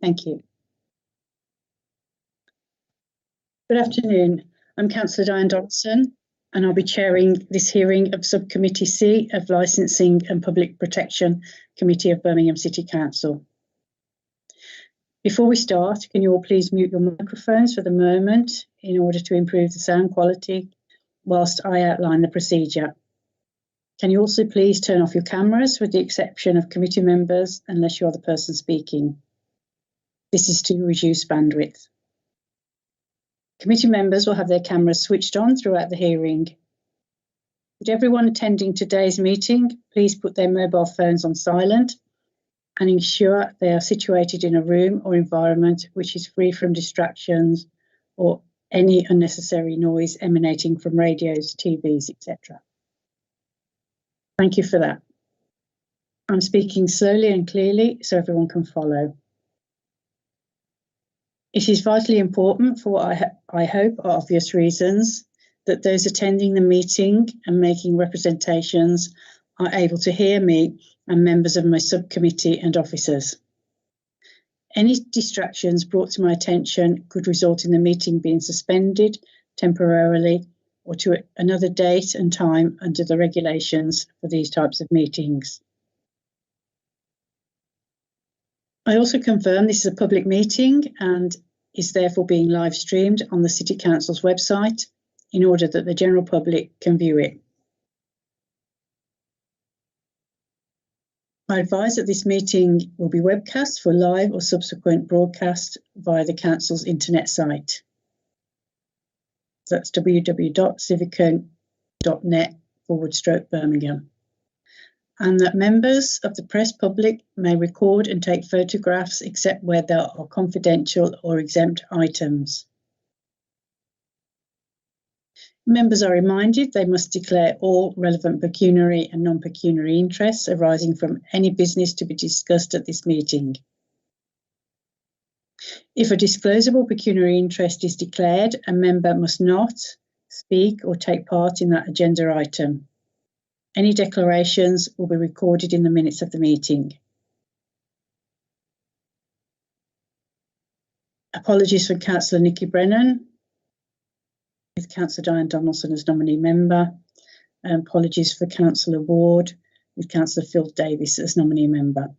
Thank you. Good afternoon. I'm Councillor Diane Donaldson, and I'll be chairing this hearing of Subcommittee C of Licensing and Public Protection Committee of Birmingham City Council. Before we start, can you all please mute your microphones for the moment in order to improve the sound quality whilst I outline the procedure? Can you also please turn off your cameras with the exception of committee members unless you're the person speaking? This is to reduce bandwidth. Committee members will have their cameras switched on throughout the hearing. Would everyone attending today's meeting please put their mobile phones on silent and ensure they are situated in a room or environment which is free from distractions or any unnecessary noise emanating from radios, TVs, etc. Thank you for that. I'm speaking slowly and clearly so everyone can follow. It is vitally important for what I hope are obvious reasons that those attending the meeting and making representations are able to hear me and members of my subcommittee and officers. Any distractions brought to my attention could result in the meeting being suspended temporarily or to another date and time under the regulations for these types of meetings. I also confirm this is a public meeting and is therefore being live streamed on the City Council's website in order that the general public can view it. I advise that this meeting will be webcast for live or subsequent broadcast via the Council's internet site. That's www.civica.net/Birmingham. And that members of the press public may record and take photographs except where there are confidential or exempt items. Members are reminded they must declare all relevant pecuniary and non-pecuniary interests arising from any business to be discussed at this meeting. If a disclosable pecuniary interest is declared, a member must not speak or take part in that agenda item. Any declarations will be recorded in the minutes of the meeting. Apologies for Councillor Nikki Brennan, with Councillor Diane Donaldson as nominee member. And apologies for Councillor Ward, with Councillor Phil Davis as nominee member.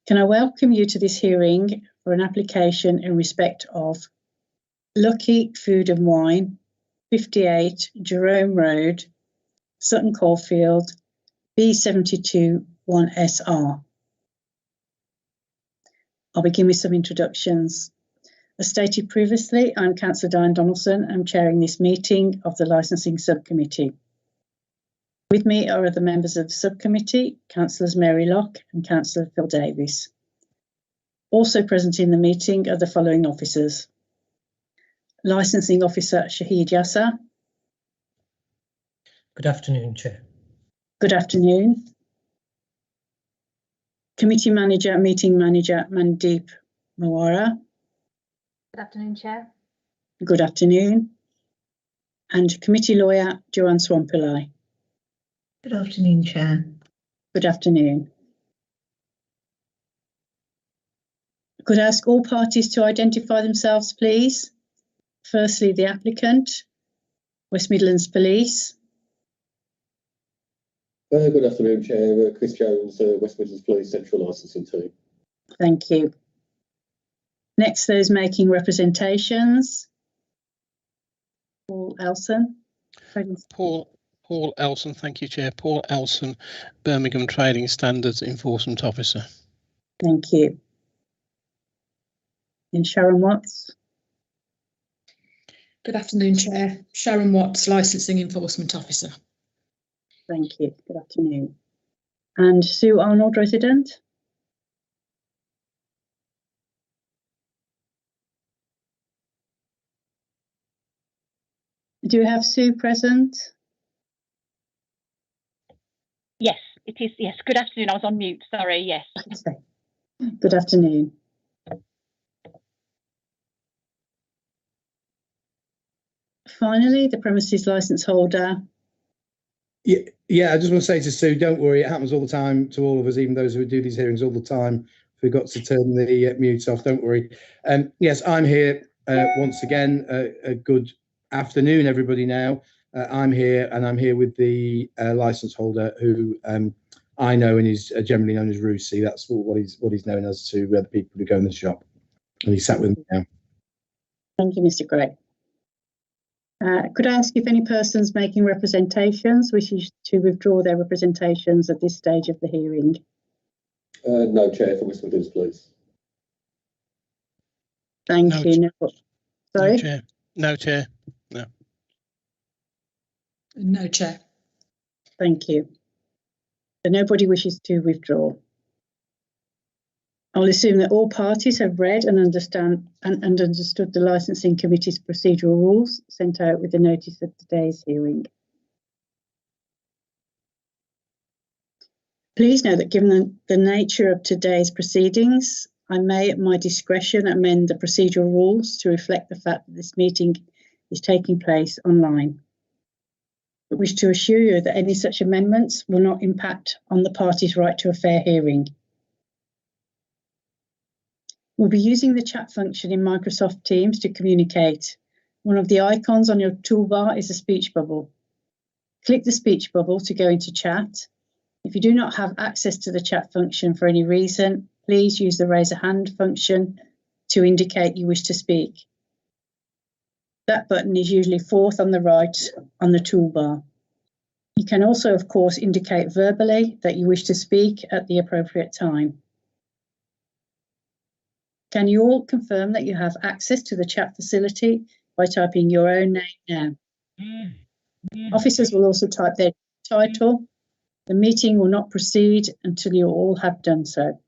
Can I welcome you to this hearing for an application in respect of Lucky Food and Wine, 58 Jerome Road, Sutton Coldfield, B72 1SR. I'll begin with some introductions. As stated previously, I'm Councillor Diane Donaldson. I'm chairing this meeting of the Licensing Subcommittee. With me are other members of the subcommittee, Councillors Mary Locke and Councillor Phil Davis. Also present in the meeting are the following officers. Licensing Officer Shahid Yasser. Good afternoon, Chair. Good afternoon. Committee Manager, Meeting Manager Mandeep Mawara. Good afternoon, Chair. Good afternoon. And Committee Lawyer Joanne Swampillai. Good afternoon, Chair. Good afternoon. Could I ask all parties to identify themselves, please? Firstly, the applicant, West Midlands Police. Good afternoon, Chair. Chris Jones, West Midlands Police Central Licensing Team. Thank you. Next, those making representations. Paul Elson. Paul Elson, thank you, Chair. Paul Elson, Birmingham Trading Standards Enforcement Officer. Thank you. And Sharon Watts. Good afternoon, Chair. Sharon Watts, Licensing Enforcement Officer. Thank you. Good afternoon. And Sue Arnold, resident. Do you have Sue present? Yes, it is. Yes. Good afternoon. I was on mute. Sorry. Yes. Okay. Good afternoon. Finally, the premises licence holder. Yeah, I just want to say to Sue, don't worry, it happens all the time to all of us, even those who do these hearings all the time. forgot to turn the mute off. Don't worry. Yes, I'm here once again. A good afternoon, everybody. Now I'm here, and I'm here with the license holder, who I know and is generally known as Rusi. That's what he's known as to the people who go in the shop. And he sat with me now. Thank you, Mr. Gray. Could I ask if any persons making representations wishes to withdraw their representations at this stage of the hearing? No, Chair, for West Midlands, please. Thank No, you. No, sorry? No, Chair. No, Chair. No. No, Chair. Thank you. So nobody wishes to withdraw. I'll assume that all parties have read and understood the Licensing Committee's procedural rules sent out with the notice of today's hearing. Please note that given the nature of today's proceedings, I may at my discretion amend the procedural rules to reflect the fact that this meeting is taking place online. I wish to assure you that any such amendments will not impact on the party's right to a fair hearing. We'll be using the chat function in Microsoft Teams to communicate. One of the icons on your toolbar is a speech bubble. Click the speech bubble to go into chat. If you do not have access to the chat function for any reason, please use the raise a hand function to indicate you wish to speak. That button is usually fourth on the right on the toolbar. You can also, of course, indicate verbally that you wish to speak at the appropriate time. Can you all confirm that you have access to the chat facility by typing your own name now? Officers will also type their title. The meeting will not proceed until you all have done so.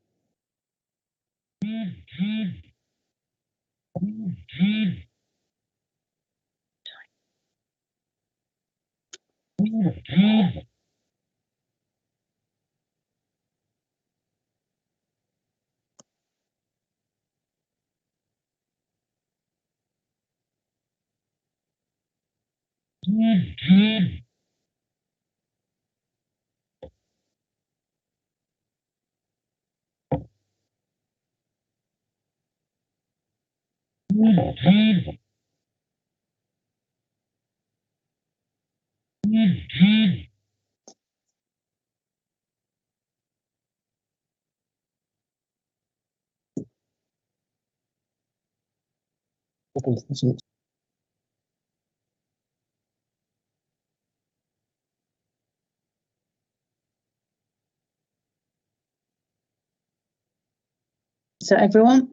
So everyone?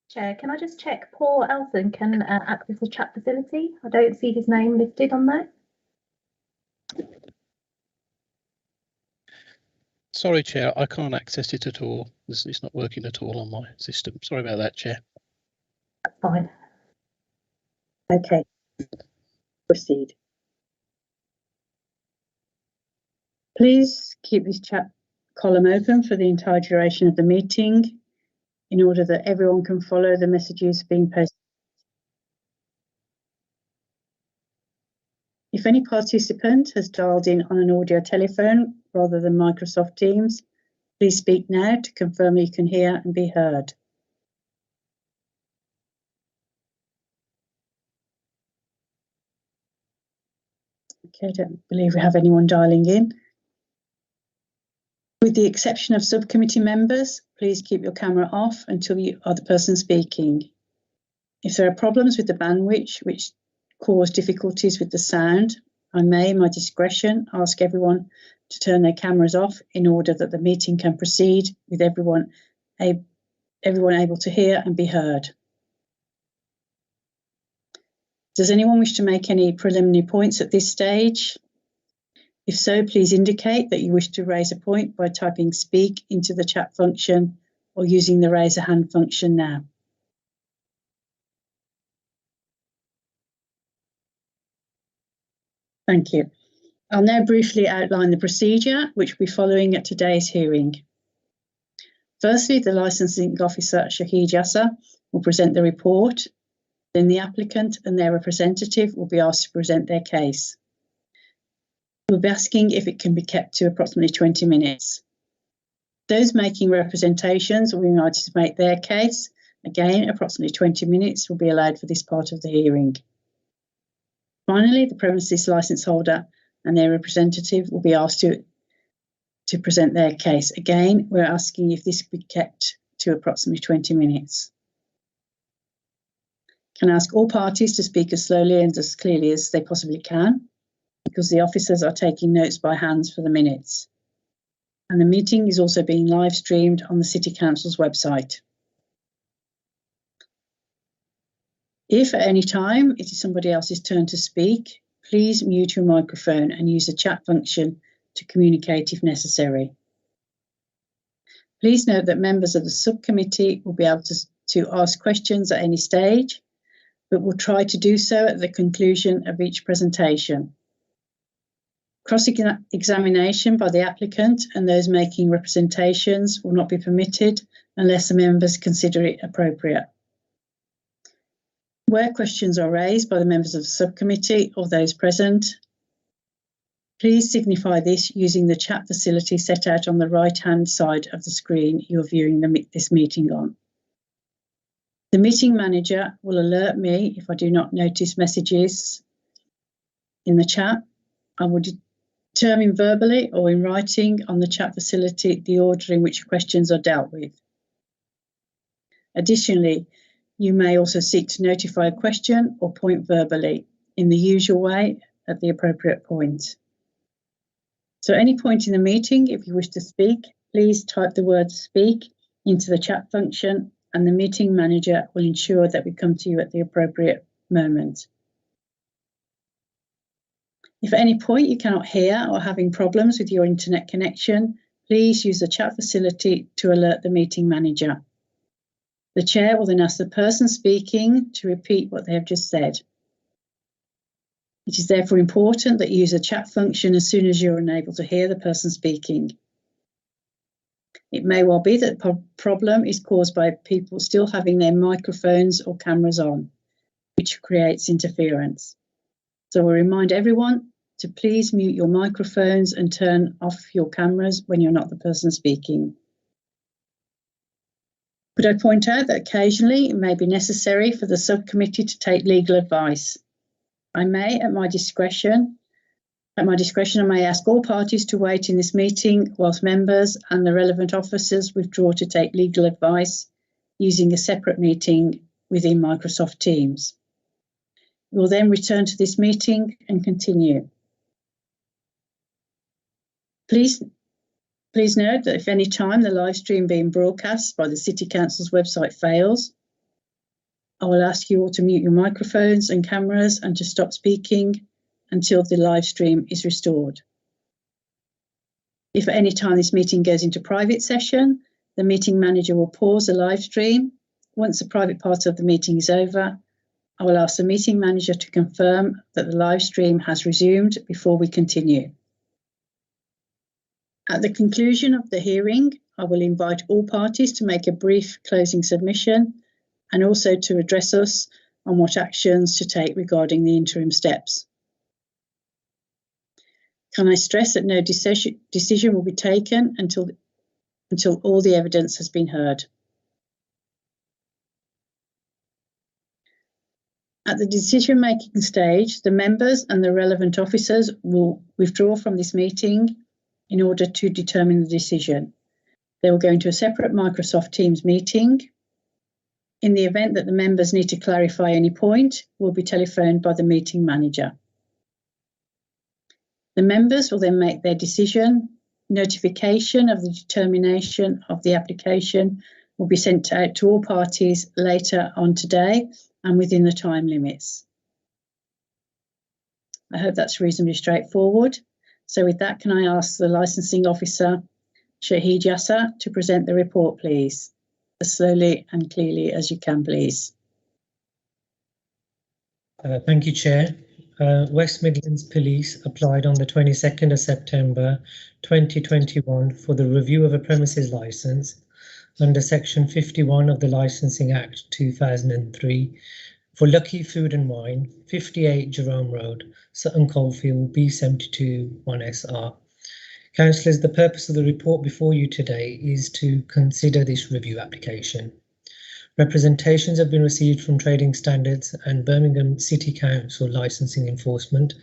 Chair, can I just check Paul Elson can access the chat facility? I don't see his name listed on there. Sorry, Chair, I can't access it at all. It's not working at all on my system. Sorry about that, Chair. That's fine. Okay. Proceed. Please keep this chat column open for the entire duration of the meeting in order that everyone can follow the messages being posted. If any participant has dialed in on an audio telephone rather than Microsoft Teams, please speak now to confirm you can hear and be heard. Okay, I don't believe we have anyone dialing in. With the exception of subcommittee members, please keep your camera off until you are the person speaking. If there are problems with the bandwidth which cause difficulties with the sound, I may, in my discretion, ask everyone to turn their cameras off in order that the meeting can proceed with everyone able to hear and be heard. Does anyone wish to make any preliminary points at this stage? If so, please indicate that you wish to raise a point by typing speak into the chat function or using the raise a hand function now. Thank you. I'll now briefly outline the procedure which will be following at today's hearing. Firstly, the licensing officer, Shahid Yasser, will present the report. Then the applicant and their representative will be asked to present their case. We'll be asking if it can be kept to approximately 20 minutes. Those making representations will be invited to make their case. Again, approximately 20 minutes will be allowed for this part of the hearing. Finally, the premises licence holder and their representative will be asked to present their case. Again, we're asking if this could be kept to approximately 20 minutes. Can I ask all parties to speak as slowly and as clearly as they possibly can, because the officers are taking notes by hands for the minutes. And the meeting is also being live streamed on the City Council's website. If at any time it is somebody else's turn to speak, please mute your microphone and use the chat function to communicate if necessary. Please note that members of the subcommittee will be able to ask questions at any stage, but will try to do so at the conclusion of each presentation. Cross-examination by the applicant and those making representations will not be permitted unless the members consider it appropriate. Where questions are raised by the members of the subcommittee or those present, please signify this using the chat facility set out on the right-hand side of the screen you're viewing this meeting on. The meeting manager will alert me if I do not notice messages in the chat. I will determine verbally or in writing on the chat facility the order in which questions are dealt with. Additionally, you may also seek to notify a question or point verbally in the usual way at the appropriate point. So at any point in the meeting, if you wish to speak, please type the word speak into the chat function and the meeting manager will ensure that we come to you at the appropriate moment. If at any point you cannot hear or having problems with your internet connection, please use the chat facility to alert the meeting manager. The chair will then ask the person speaking to repeat what they have just said. It is therefore important that you use the chat function as soon as you're unable to hear the person speaking. It may well be that the problem is caused by people still having their microphones or cameras on, which creates interference. So we'll remind everyone to please mute your microphones and turn off your cameras when you're not the person speaking. Could I point out that occasionally it may be necessary for the subcommittee to take legal advice. I may, at my discretion, I may ask all parties to wait in this meeting whilst members and the relevant officers withdraw to take legal advice using a separate meeting within Microsoft Teams. We will then return to this meeting and continue. Please note that if any time the live stream being broadcast by the City Council's website fails, I will ask you all to mute your microphones and cameras and to stop speaking until the live stream is restored. If at any time this meeting goes into private session, the meeting manager will pause the live stream. Once the private part of the meeting is over, I will ask the meeting manager to confirm that the live stream has resumed before we continue. At the conclusion of the hearing, I will invite all parties to make a brief closing submission and also to address us on what actions to take regarding the interim steps. Can I stress that no decision will be taken until all the evidence has been heard? At the decision-making stage, the members and the relevant officers will withdraw from this meeting in order to determine the decision. They will go into a separate Microsoft Teams meeting. In the event that the members need to clarify any point, will be telephoned by the meeting manager. The members will then make their decision. Notification of the determination of the application will be sent out to all parties later on today and within the time limits. I hope that's reasonably straightforward. So with that, can I ask the licensing officer, Shahid Yasser, to present the report, please, as slowly and clearly as you can, please. Thank you, Chair. West Midlands Police applied on the 22nd of September 2021 for the review of a premises licence under Section 51 of the Licensing Act 2003 for Lucky Food and Wine, 58 Jerome Road, Sutton Coldfield, B72 1SR. Councillors, the purpose of the report before you today is to consider this review application. Representations have been received from Trading Standards and Birmingham City Council Licensing Enforcement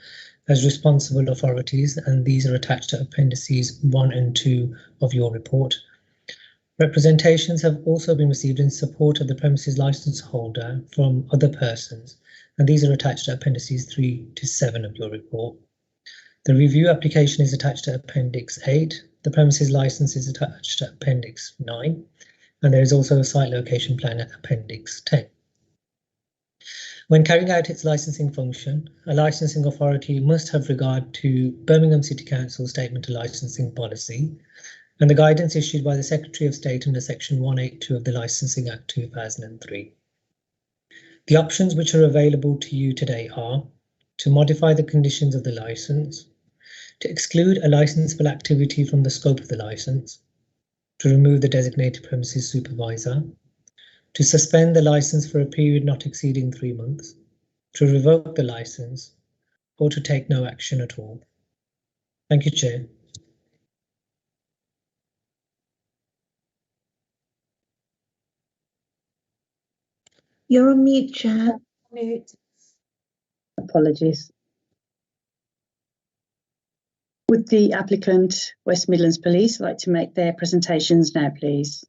as responsible authorities, and these are attached to appendices 1 and 2 of your report. Representations have also been received in support of the premises licence holder from other persons, and these are attached to appendices 3 to 7 of your report. The review application is attached to Appendix 8. The premises licence is attached to Appendix 9. And there is also a site location plan at Appendix 10. When carrying out its licensing function, a licensing authority must have regard to Birmingham City Council Statement of Licensing Policy and the guidance issued by the Secretary of State under Section 182 of the Licensing Act 2003. The options which are available to you today are to modify the conditions of the licence, to exclude a licensable activity from the scope of the licence, to remove the designated premises supervisor, to suspend the licence for a period not exceeding 3 months, to revoke the licence, or to take no action at all. Thank you, Chair. You're on mute, Chair. Mute. Apologies. Would the applicant, West Midlands Police, like to make their presentations now, please?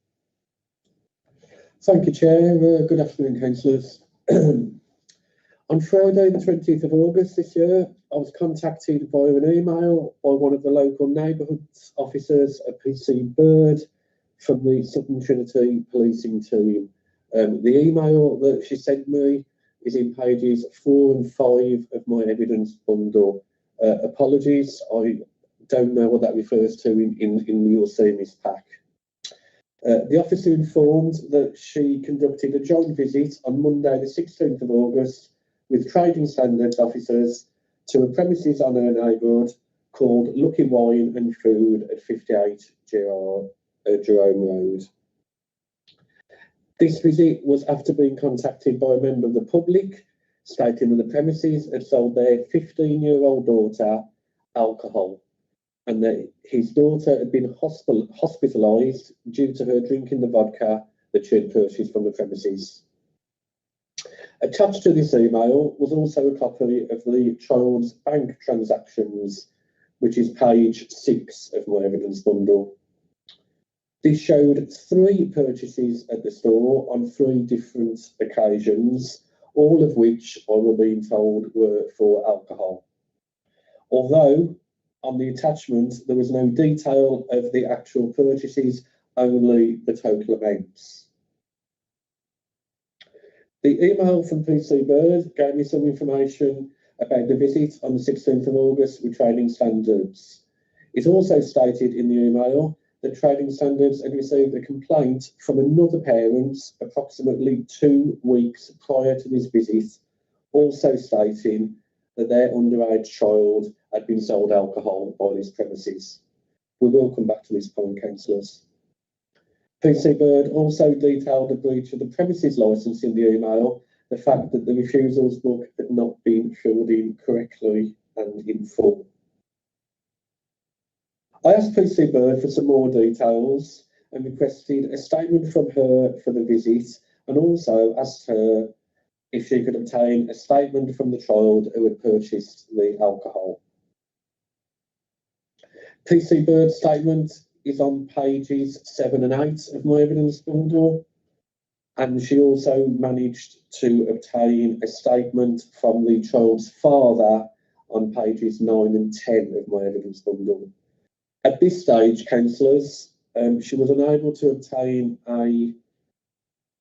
Thank you, Chair. Good afternoon, councillors. On Friday, the 20th of August this year, I was contacted via an email by one of the local neighbourhood officers, a PC Bird, from the Southern Trinity policing team. The email that she sent me is in pages 4 and 5 of my evidence bundle. Apologies, I don't know what that refers to in your CMIS pack. The officer informed that she conducted a joint visit on Monday the 16th of August with Trading Standards officers to a premises on her neighbourhood called Lucky Wine and Food at 58 Jerome Road. This visit was after being contacted by a member of the public stating that the premises had sold their 15-year-old daughter alcohol and that his daughter had been hospitalised due to her drinking the vodka that she had purchased from the premises. Attached to this email was also a copy of the child's bank transactions, which is page 6 of my evidence bundle. This showed 3 purchases at the store on 3 different occasions, all of which I were being told were for alcohol. Although on the attachment there was no detail of the actual purchases, only the total amounts. The email from PC Bird gave me some information about the visit on the 16th of August with Trading Standards. It also stated in the email that Trading Standards had received a complaint from another parent approximately 2 weeks prior to this visit, also stating that their underage child had been sold alcohol by this premises. We will come back to this point, councillors. PC Bird also detailed a breach of the premises licence in the email, the fact that the refusals book had not been filled in correctly and in full. I asked PC Bird for some more details and requested a statement from her for the visit, and also asked her if she could obtain a statement from the child who had purchased the alcohol. PC Bird's statement is on pages 7 and 8 of my evidence bundle, and she also managed to obtain a statement from the child's father on pages 9 and 10 of my evidence bundle. At this stage, councillors, she was unable to obtain a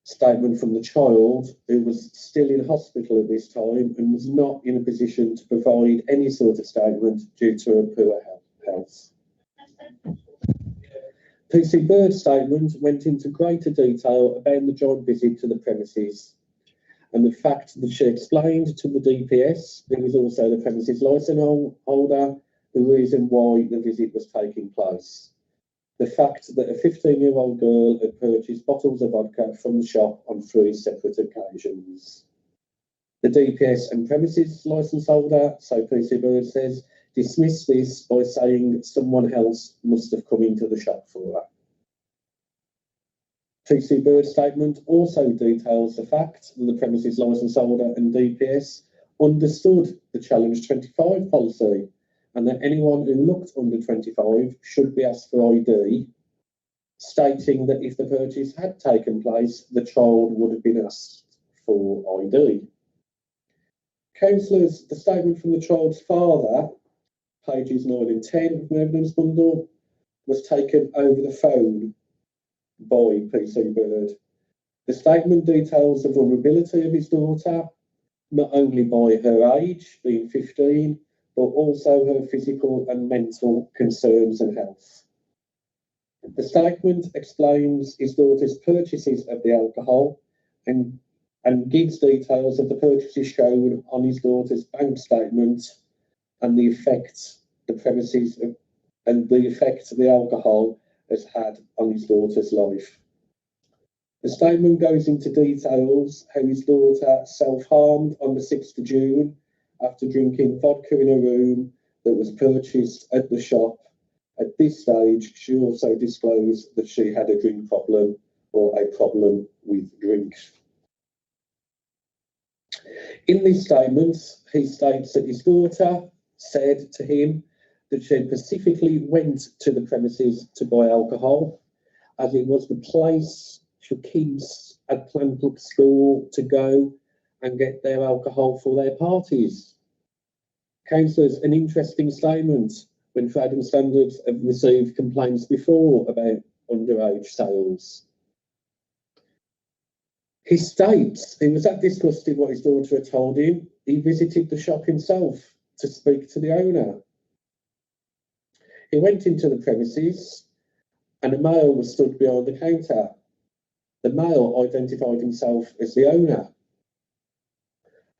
statement from the child, who was still in hospital at this time and was not in a position to provide any sort of statement due to her poor health. PC Bird's statement went into greater detail about the joint visit to the premises and the fact that she explained to the DPS, who is also the premises licence holder, the reason why the visit was taking place. The fact that a 15-year-old girl had purchased bottles of vodka from the shop on 3 separate occasions. The DPS and premises licence holder, so PC Bird says, dismissed this by saying someone else must have come into the shop for her. PC Bird's statement also details the fact that the premises licence holder and DPS understood the Challenge 25 policy and that anyone who looked under 25 should be asked for ID, stating that if the purchase had taken place, the child would have been asked for ID. Councillors, the statement from the child's father, pages 9 and 10 of my evidence bundle, was taken over the phone by PC Bird. The statement details the vulnerability of his daughter, not only by her age, being 15, but also her physical and mental concerns and health. The statement explains his daughter's purchases of the alcohol and gives details of the purchases shown on his daughter's bank statement and the effect the premises and the effect the alcohol has had on his daughter's life. The statement goes into details how his daughter self-harmed on the 6th of June after drinking vodka in a room that was purchased at the shop. At this stage, she also disclosed that she had a drink problem or a problem with drink. In this statement, he states that his daughter said to him that she specifically went to the premises to buy alcohol, as it was the place for kids at Clanbrook School to go and get their alcohol for their parties. Councillors, an interesting statement when Trading Standards have received complaints before about underage sales. He states he was that disgusted what his daughter had told him. He visited the shop himself to speak to the owner. He went into the premises and a male was stood behind the counter. The male identified himself as the owner.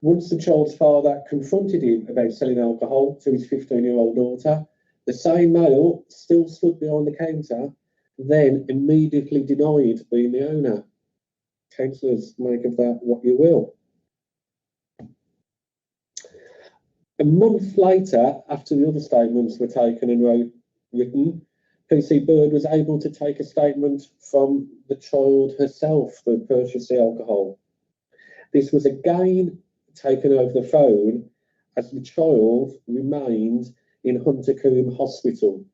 Once the child's father confronted him about selling alcohol to his 15-year-old daughter, the same male still stood behind the counter, then immediately denied being the owner. Councillors, make of that what you will. A month later, after the other statements were taken and written, PC Bird was able to take a statement from the child herself that purchased the alcohol. This was again taken over the phone as the child remained in Hunter Combe Hospital.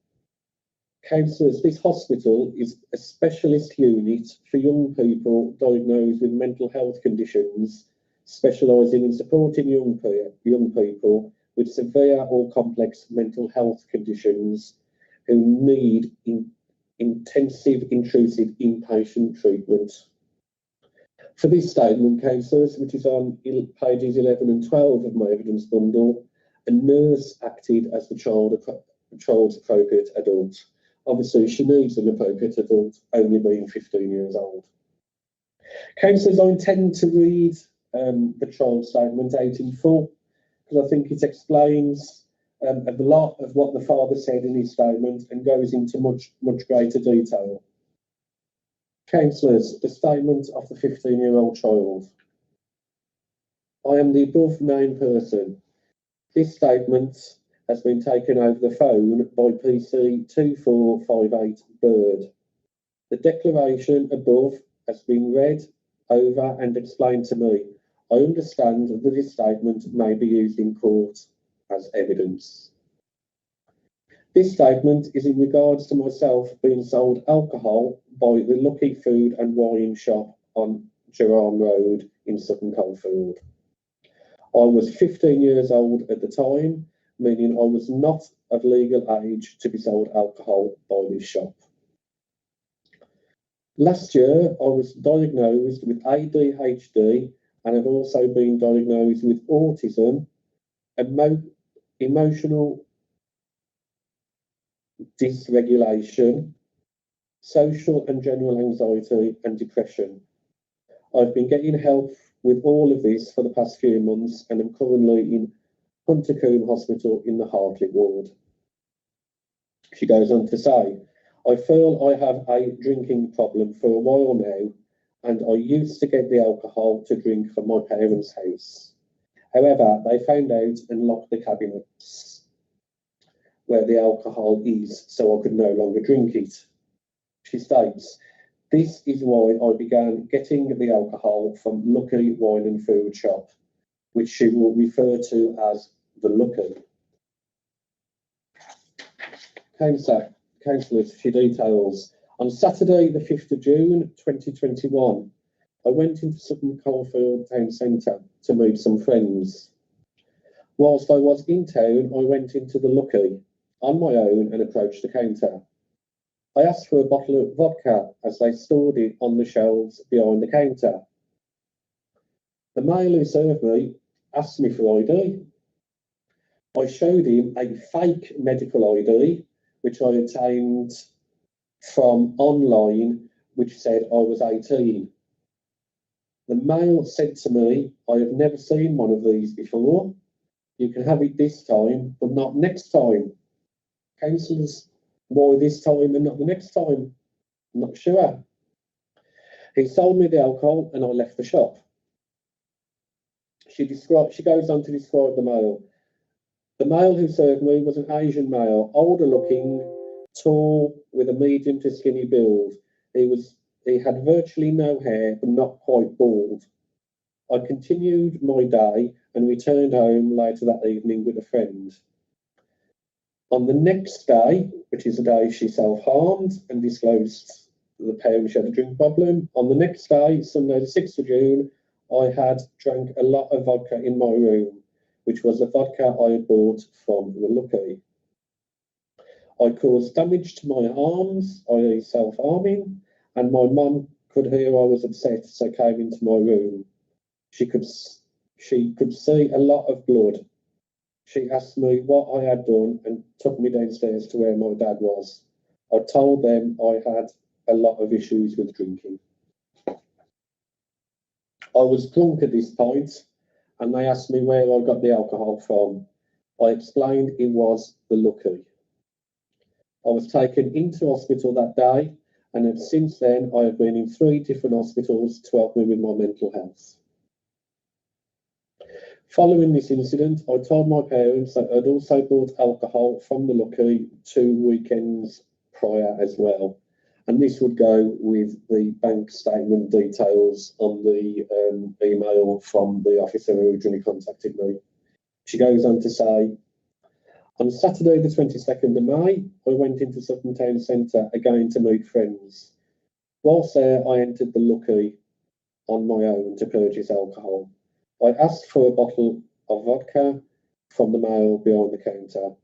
Councillors, this hospital is a specialist unit for young people diagnosed with mental health conditions, specialising in supporting young people with severe or complex mental health conditions who need intensive, intrusive inpatient treatment. For this statement, councillors, which is on pages 11 and 12 of my evidence bundle, a nurse acted as the child's appropriate adult. Obviously, she needs an appropriate adult, only being 15 years old. Councillors, I intend to read the child's statement out in full, because I think it explains a lot of what the father said in his statement and goes into much greater detail. Councillors, the statement of the 15-year-old child. I am the above named person. This statement has been taken over the phone by PC 2458 Bird. The declaration above has been read over and explained to me. I understand that this statement may be used in court as evidence. This statement is in regards to myself being sold alcohol by the Lucky Food and Wine Shop on Jerome Road in Sutton Coldfield. I was 15 years old at the time, meaning I was not of legal age to be sold alcohol by this shop. Last year, I was diagnosed with ADHD and have also been diagnosed with autism, emotional dysregulation, social and general anxiety and depression. I've been getting help with all of this for the past few months and am currently in Hunter Combe Hospital in the Hartley ward. She goes on to say, I feel I have a drinking problem for a while now, and I used to get the alcohol to drink from my parents' house. However, they found out and locked the cabinets. where the alcohol is so I could no longer drink it. She states, "This is why I began getting the alcohol from Lucky Wine and Food Shop, which she will refer to as the Lucky." Councillors, she details, "On Saturday the 5th of June 2021, I went into Sutton Coldfield Town Centre to meet some friends. Whilst I was in town, I went into the Lucky on my own and approached the counter. I asked for a bottle of vodka as they stored it on the shelves behind the counter. The male who served me asked me for ID. I showed him a fake medical ID, which I obtained from online, which said I was 18. The male said to me, 'I have never seen one of these before. You can have it this time, but not next time.' Councillors, why this time and not the next time? I'm not sure. He sold me the alcohol and I left the shop." She goes on to describe the male. "The male who served me was an Asian male, older looking, tall, with a medium to skinny build. He had virtually no hair, but not quite bald. I continued my day and returned home later that evening with a friend. On the next day, which is the day she self-harmed and disclosed to the parents she had a drink problem, on the next day, Sunday the 6th of June, I had drank a lot of vodka in my room, which was the vodka I had bought from the Lucky. I caused damage to my arms, i.e. self-harming, and my mum could hear I was upset, so came into my room. She could see a lot of blood. She asked me what I had done and took me downstairs to where my dad was. I told them I had a lot of issues with drinking. I was drunk at this point, and they asked me where I got the alcohol from. I explained it was the Lucky. I was taken into hospital that day, and since then I have been in 3 different hospitals to help me with my mental health. Following this incident, I told my parents that I'd also bought alcohol from the Lucky 2 weekends prior as well. And this would go with the bank statement details on the email from the officer who originally contacted me. She goes on to say, "On Saturday the 22nd of May, I went into Sutton Town Centre again to meet friends. Whilst there, I entered the Lucky on my own to purchase alcohol. I asked for a bottle of vodka from the male behind the counter.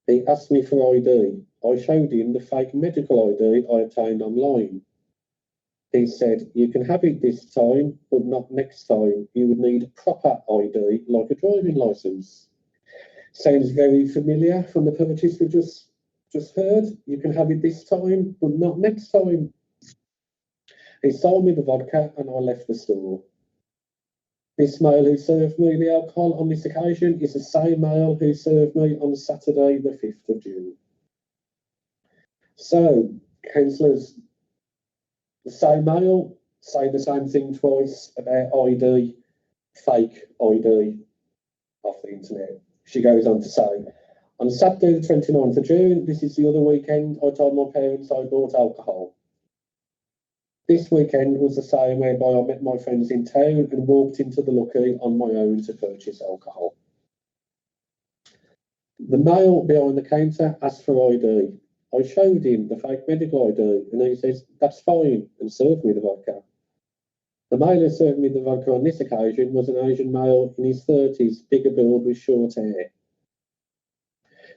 He asked me for ID. I showed him the fake medical ID I obtained online. He said, 'You can have it this time, but not next time. You would need proper ID, like a driving licence.' Sounds very familiar from the purchase we just heard. You can have it this time, but not next time. He sold me the vodka and I left the store. This male who served me the alcohol on this occasion is the same male who served me on Saturday the 5th of June. So, councillors, the same male say the same thing twice about ID, fake ID off the internet. She goes on to say, on Saturday the 29th of June, this is the other weekend, I told my parents I bought alcohol. This weekend was the same whereby I met my friends in town and walked into the Lucky on my own to purchase alcohol. The male behind the counter asked for ID. I showed him the fake medical ID and he says, 'That's fine,' and served me the vodka. The male who served me the vodka on this occasion was an Asian male in his 30s, bigger build with short hair.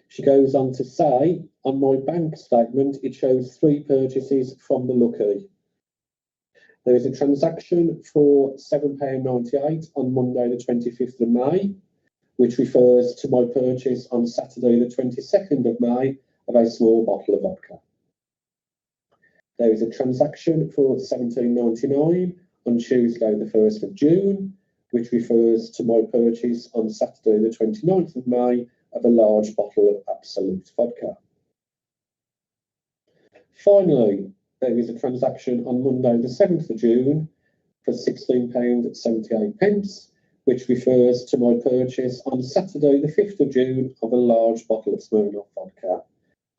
She goes on to say, on my bank statement, it shows 3 purchases from the Lucky. There is a transaction for £7.98 on Monday the 25th of May, which refers to my purchase on Saturday the 22nd of May of a small bottle of vodka. There is a transaction for £17.99 on Tuesday the 1st of June, which refers to my purchase on Saturday the 29th of May of a large bottle of Absolute vodka. Finally, there is a transaction on Monday the 7th of June for £16.78, which refers to my purchase on Saturday, the 5th of June, of a large bottle of Smirnoff vodka.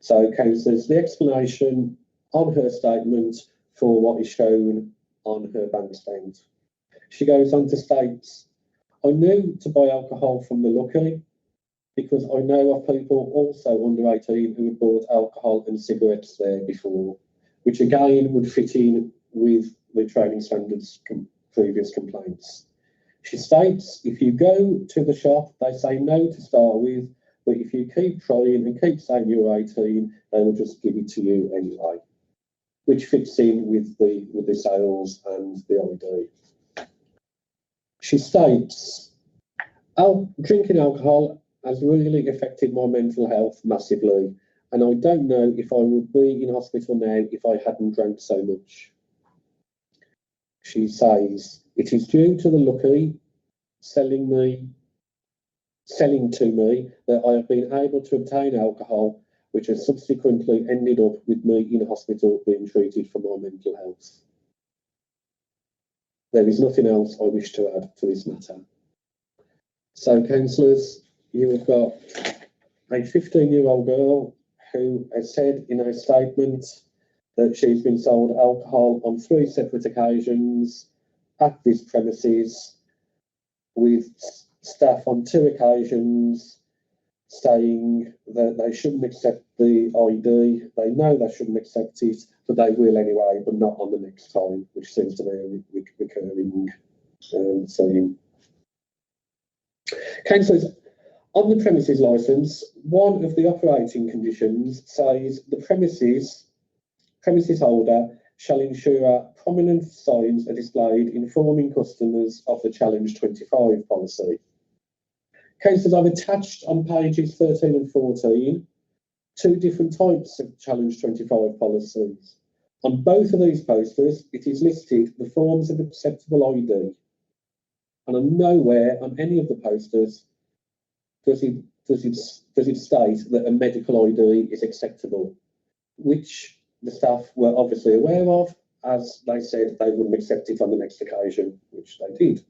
So, councillors, the explanation on her statement for what is shown on her bandstand. She goes on to state, I knew to buy alcohol from the Lucky because I know of people also under 18 who had bought alcohol and cigarettes there before, which again would fit in with the training standards previous complaints. She states, if you go to the shop, they say no to start with, but if you keep trying and keep saying you're 18, they will just give it to you anyway, which fits in with the sales and the ID. She states, drinking alcohol has really affected my mental health massively, and I don't know if I would be in hospital now if I hadn't drank so much. She says, it is due to the Lucky selling to me that I have been able to obtain alcohol, which has subsequently ended up with me in a hospital being treated for my mental health. There is nothing else I wish to add to this matter. So, councillors, you have got a 15-year-old girl who has said in her statement that she's been sold alcohol on 3 separate occasions at this premises, with staff on 2 occasions saying that they shouldn't accept the ID. They know they shouldn't accept it, but they will anyway, but not on the next time, which seems to be a recurring theme. Councillors, on the premises licence, one of the operating conditions says the premises holder shall ensure prominent signs are displayed informing customers of the Challenge 25 policy. Councillors, I've attached on pages 13 and 14 2 different types of Challenge 25 policies. On both of these posters, it is listed the forms of acceptable ID, and on nowhere on any of the posters does it state that a medical ID is acceptable, which the staff were obviously aware of, as they said they wouldn't accept it on the next occasion, which they did.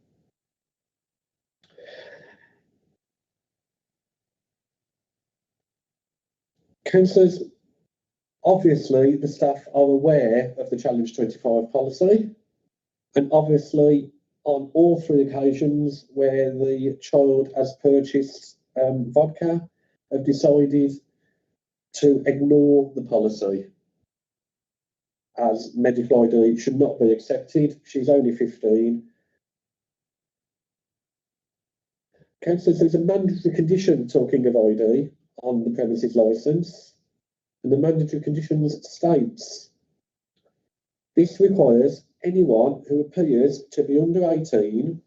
Councillors, obviously the staff are aware of the Challenge 25 policy, and obviously on all 3 occasions where the child has purchased vodka, have decided to ignore the policy, as medical ID should not be accepted. She's only 15. Councillors, there's a mandatory condition talking of ID on the premises licence, and the mandatory conditions states this requires anyone who appears to be under 18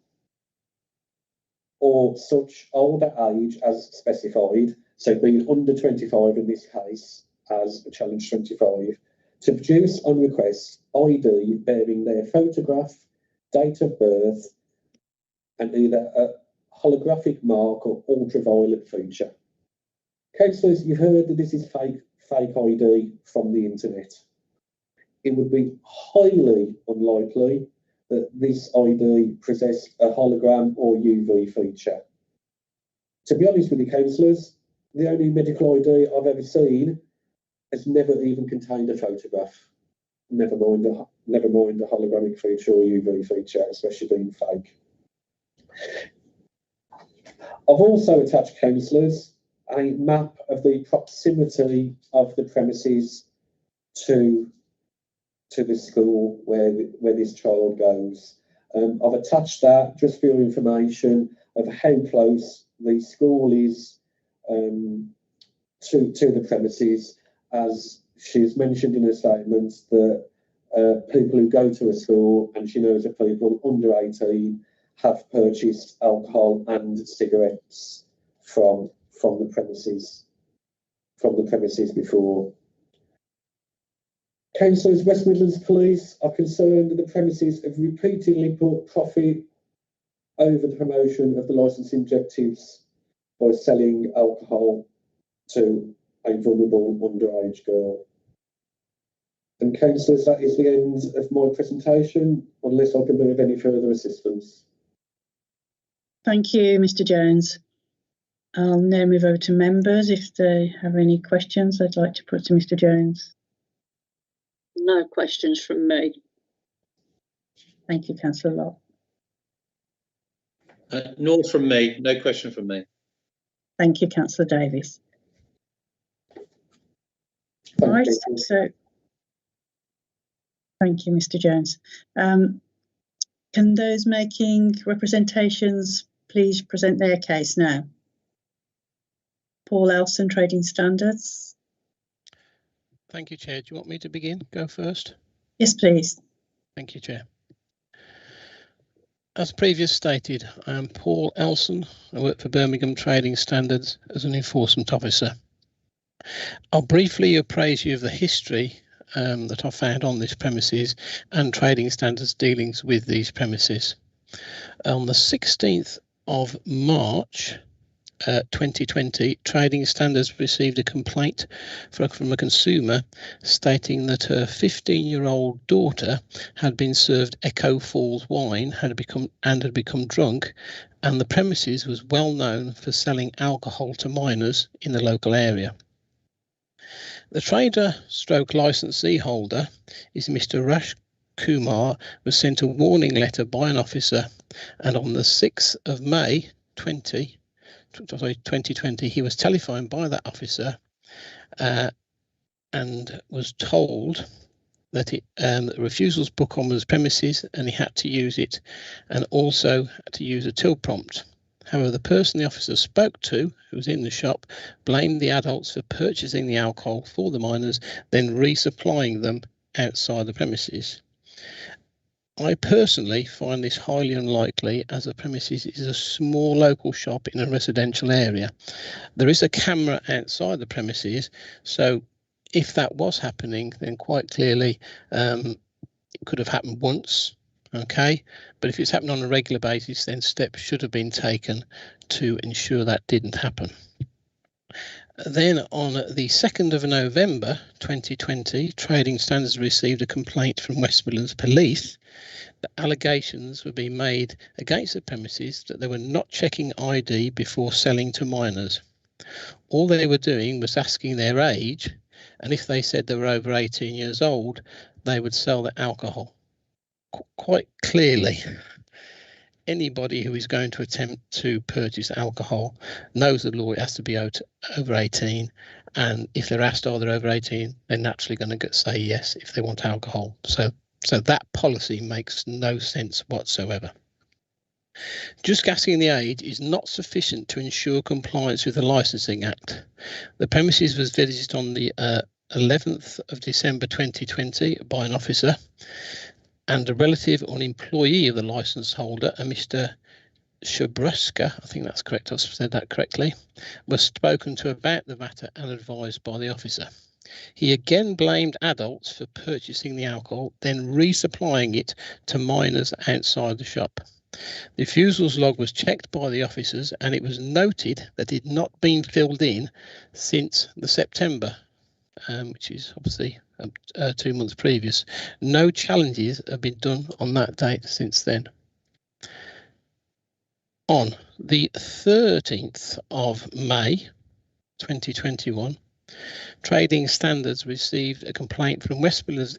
or such older age as specified, so being under 25 in this case as a Challenge 25, to produce on request ID bearing their photograph, date of birth, and either a holographic mark or ultraviolet feature. Councillors, you've heard that this is fake ID from the internet. It would be highly unlikely that this ID possessed a hologram or UV feature. To be honest with you, councillors, the only medical ID I've ever seen has never even contained a photograph. Never mind a hologramic feature or UV feature, especially being fake. I've also attached, councillors, a map of the proximity of the premises to the school where this child goes. I've attached that just for your information of how close the school is to the premises, as she's mentioned in her statement that people who go to a school, and she knows of people under 18, have purchased alcohol and cigarettes from the premises before. Councillors, West Midlands Police are concerned that the premises have repeatedly put profit over the promotion of the licensing objectives by selling alcohol to a vulnerable underage girl. And councillors, that is the end of my presentation, unless I can be of any further assistance. Thank you, Mr. Jones. I'll now move over to members if they have any questions they'd like to put to Mr. Jones. No questions from me. Thank you, Councillor Lott. Nor from me. No question from me. Thank you, Councillor Davies. Right, so thank you, Mr. Jones. Can those making representations please present their case now? Paul Elson, Trading Standards. Thank you, Chair. Do you want me to begin? Go first? Yes, please. Thank you, Chair. As previously stated, I am Paul Elson. I work for Birmingham Trading Standards as an enforcement officer. I'll briefly appraise you of the history that I found on this premises and Trading Standards dealings with these premises. On the 16th of March 2020, Trading Standards received a complaint from a consumer stating that her 15-year-old daughter had been served Echo Falls wine, had become drunk, and the premises was well known for selling alcohol to minors in the local area. The trader stroke licensee holder is Mr. Rash Kumar, was sent a warning letter by an officer, and on the 6th of May 2020, he was telephoned by that officer and was told that refusals book on his premises and he had to use it, and also had to use a till prompt. However, the person the officer spoke to, who was in the shop, blamed the adults for purchasing the alcohol for the minors, then resupplying them outside the premises. I personally find this highly unlikely, as the premises is a small local shop in a residential area. There is a camera outside the premises, so if that was happening, then quite clearly it could have happened once, okay? But if it's happened on a regular basis, then steps should have been taken to ensure that didn't happen. Then on the 2nd of November 2020, Trading Standards received a complaint from West Midlands Police that allegations were being made against the premises that they were not checking ID before selling to minors. All they were doing was asking their age, and if they said they were over 18 years old, they would sell the alcohol. Quite clearly, anybody who is going to attempt to purchase alcohol knows the law, it has to be over 18, and if they're asked are they over 18, they're naturally going to say yes if they want alcohol. So that policy makes no sense whatsoever. Just asking the age is not sufficient to ensure compliance with the Licensing Act. The premises was visited on the 11th of December 2020 by an officer, and a relative or an employee of the licence holder, a Mr. Shabruska, I think that's correct, I've said that correctly, was spoken to about the matter and advised by the officer. He again blamed adults for purchasing the alcohol, then resupplying it to minors outside the shop. The refusals log was checked by the officers, and it was noted that it had not been filled in since the September, which is obviously 2 months previous. No challenges have been done on that date since then. On the 13th of May 2021, Trading Standards received a complaint from West Midlands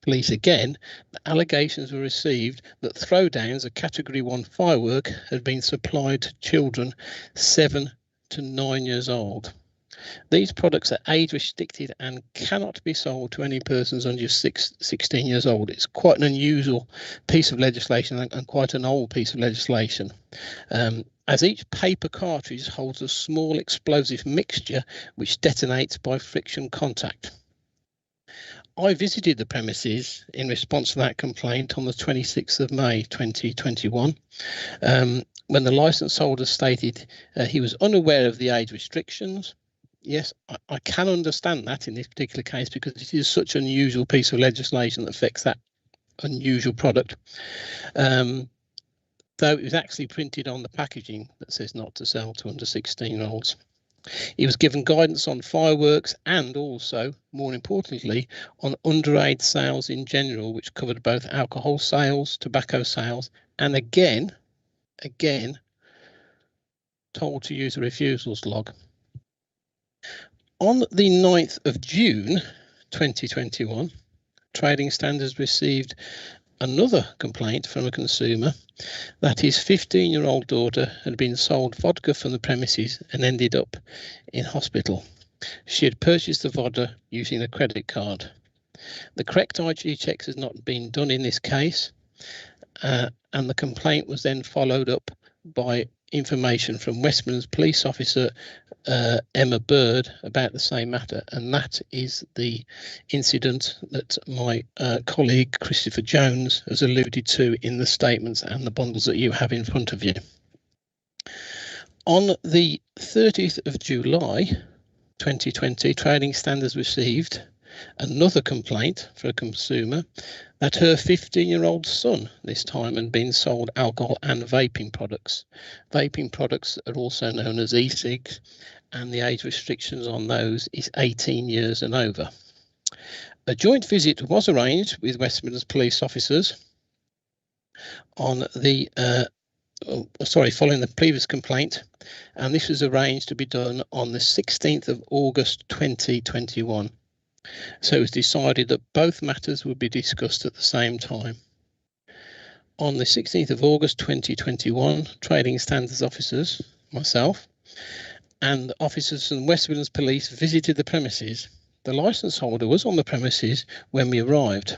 Police again. The allegations were received that throwdowns, a Category 1 firework, had been supplied to children 7 to 9 years old. These products are age restricted and cannot be sold to any persons under 16 years old. It's quite an unusual piece of legislation and quite an old piece of legislation. As each paper cartridge holds a small explosive mixture which detonates by friction contact. I visited the premises in response to that complaint on the 26th of May 2021, when the licence holder stated he was unaware of the age restrictions. Yes, I can understand that in this particular case because it is such an unusual piece of legislation that affects that unusual product. Though it was actually printed on the packaging that says not to sell to under 16-year-olds. He was given guidance on fireworks and also, more importantly, on underage sales in general, which covered both alcohol sales, tobacco sales, and again, told to use a refusals log. On the 9th of June 2021, Trading Standards received another complaint from a consumer that his 15-year-old daughter had been sold vodka from the premises and ended up in hospital. She had purchased the vodka using a credit card. The correct IG checks has not been done in this case, and the complaint was then followed up by information from West Midlands Police Officer Emma Bird about the same matter, and that is the incident that my colleague Christopher Jones has alluded to in the statements and the bundles that you have in front of you. On the 30th of July 2020, Trading Standards received another complaint for a consumer that her 15-year-old son this time had been sold alcohol and vaping products. Vaping products are also known as e-cigs, and the age restrictions on those is 18 years and over. A joint visit was arranged with West Midlands police officers on the following the previous complaint, and this was arranged to be done on the 16th of August 2021. So it was decided that both matters would be discussed at the same time. On the 16th of August 2021, Trading Standards officers, myself, and officers from West Midlands Police visited the premises. The licence holder was on the premises when we arrived.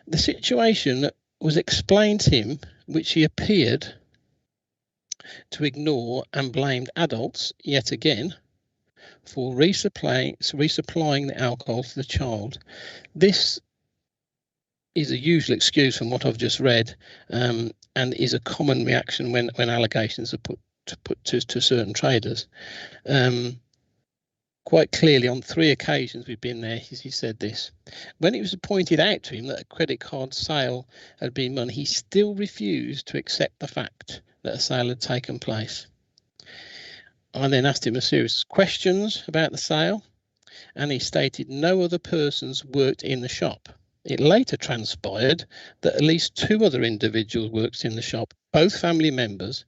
The situation was explained to him, which he appeared to ignore and blamed adults yet again for resupplying the alcohol to the child. This is a usual excuse from what I've just read, and is a common reaction when allegations are put to certain traders. Quite clearly, on 3 occasions we've been there, he said this. When it was pointed out to him that a credit card sale had been done, he still refused to accept the fact that a sale had taken place. I then asked him a series of questions about the sale, and he stated no other persons worked in the shop. It later transpired that at least 2 other individuals worked in the shop, both family members,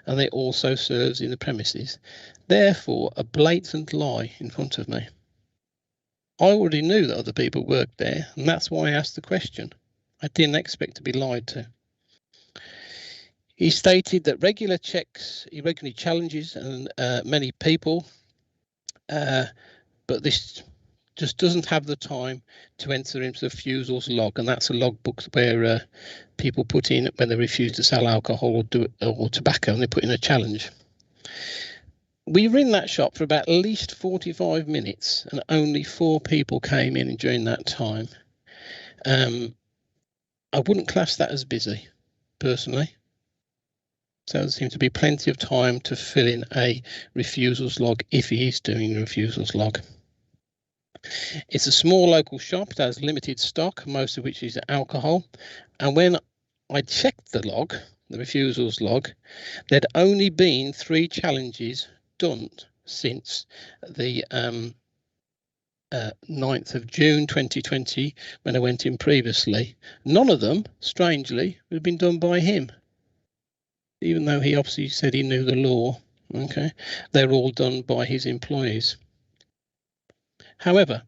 and they also served in the premises. Therefore, a blatant lie in front of me. I already knew that other people worked there, and that's why I asked the question. I didn't expect to be lied to. He stated that regular checks, he regularly challenges many people, but this just doesn't have the time to enter into the refusals log, and that's a logbook where people put in when they refuse to sell alcohol or tobacco, and they put in a challenge. We were in that shop for about at least 45 minutes, and only 4 people came in during that time. I wouldn't class that as busy, personally. So there seems to be plenty of time to fill in a refusals log if he is doing a refusals log. It's a small local shop that has limited stock, most of which is alcohol. And when I checked the log, the refusals log, there'd only been 3 challenges done since the 9th of June 2020 when I went in previously. None of them, strangely, had been done by him, even though he obviously said he knew the law. Okay, they're all done by his employees. However,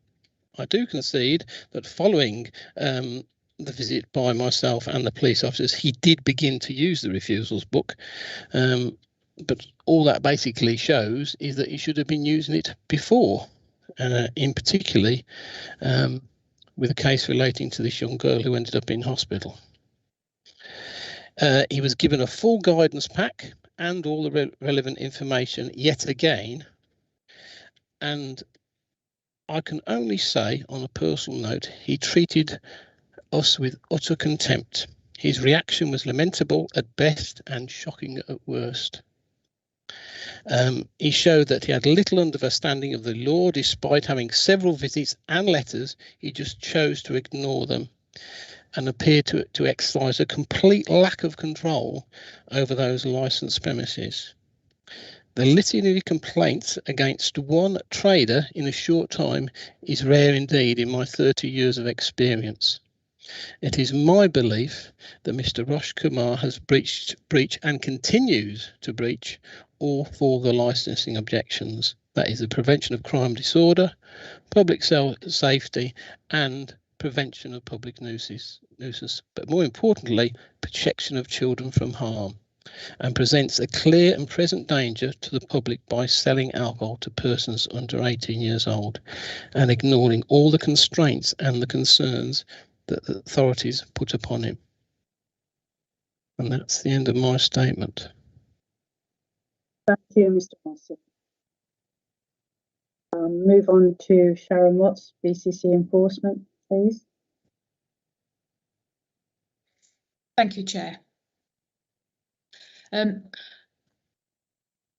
I do concede that following the visit by myself and the police officers, he did begin to use the refusals book. But all that basically shows is that he should have been using it before, in particularly with a case relating to this young girl who ended up in hospital. He was given a full guidance pack and all the relevant information yet again. And I can only say, on a personal note, he treated us with utter contempt. His reaction was lamentable at best and shocking at worst. He showed that he had little understanding of the law, despite having several visits and letters. He just chose to ignore them and appeared to exercise a complete lack of control over those licensed premises. The litany of complaints against one trader in a short time is rare indeed in my 30 years of experience. It is my belief that Mr. Rosh Kumar has breached and continues to breach all for the licensing objections. That is the prevention of crime disorder, public safety, and prevention of public nuisance, but more importantly, protection of children from harm, and presents a clear and present danger to the public by selling alcohol to persons under 18 years old and ignoring all the constraints and the concerns that the authorities put upon him. And that's the end of my statement. Thank you, Mr. Mossop. Move on to Sharon Watts, BCC Enforcement, please. Thank you, Chair. On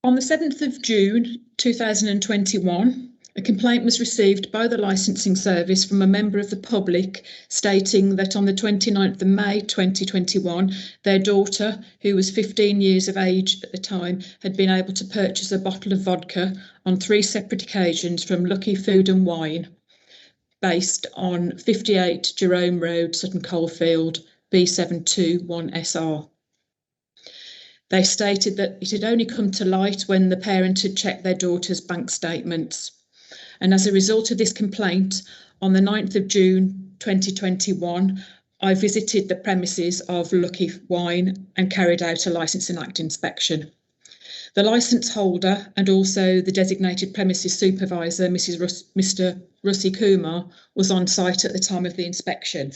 the 7th of June 2021, a complaint was received by the licensing service from a member of the public stating that on the 29th of May 2021, their daughter, who was 15 years of age at the time, had been able to purchase a bottle of vodka on 3 separate occasions from Lucky Food and Wine, based on 58 Jerome Road, Sutton Coldfield, B721SR. They stated that it had only come to light when the parent had checked their daughter's bank statements. And as a result of this complaint, on the 9th of June 2021, I visited the premises of Lucky Wine and carried out a Licensing Act inspection. The licence holder and also the designated premises supervisor, Mr. Russi Kumar, was on site at the time of the inspection.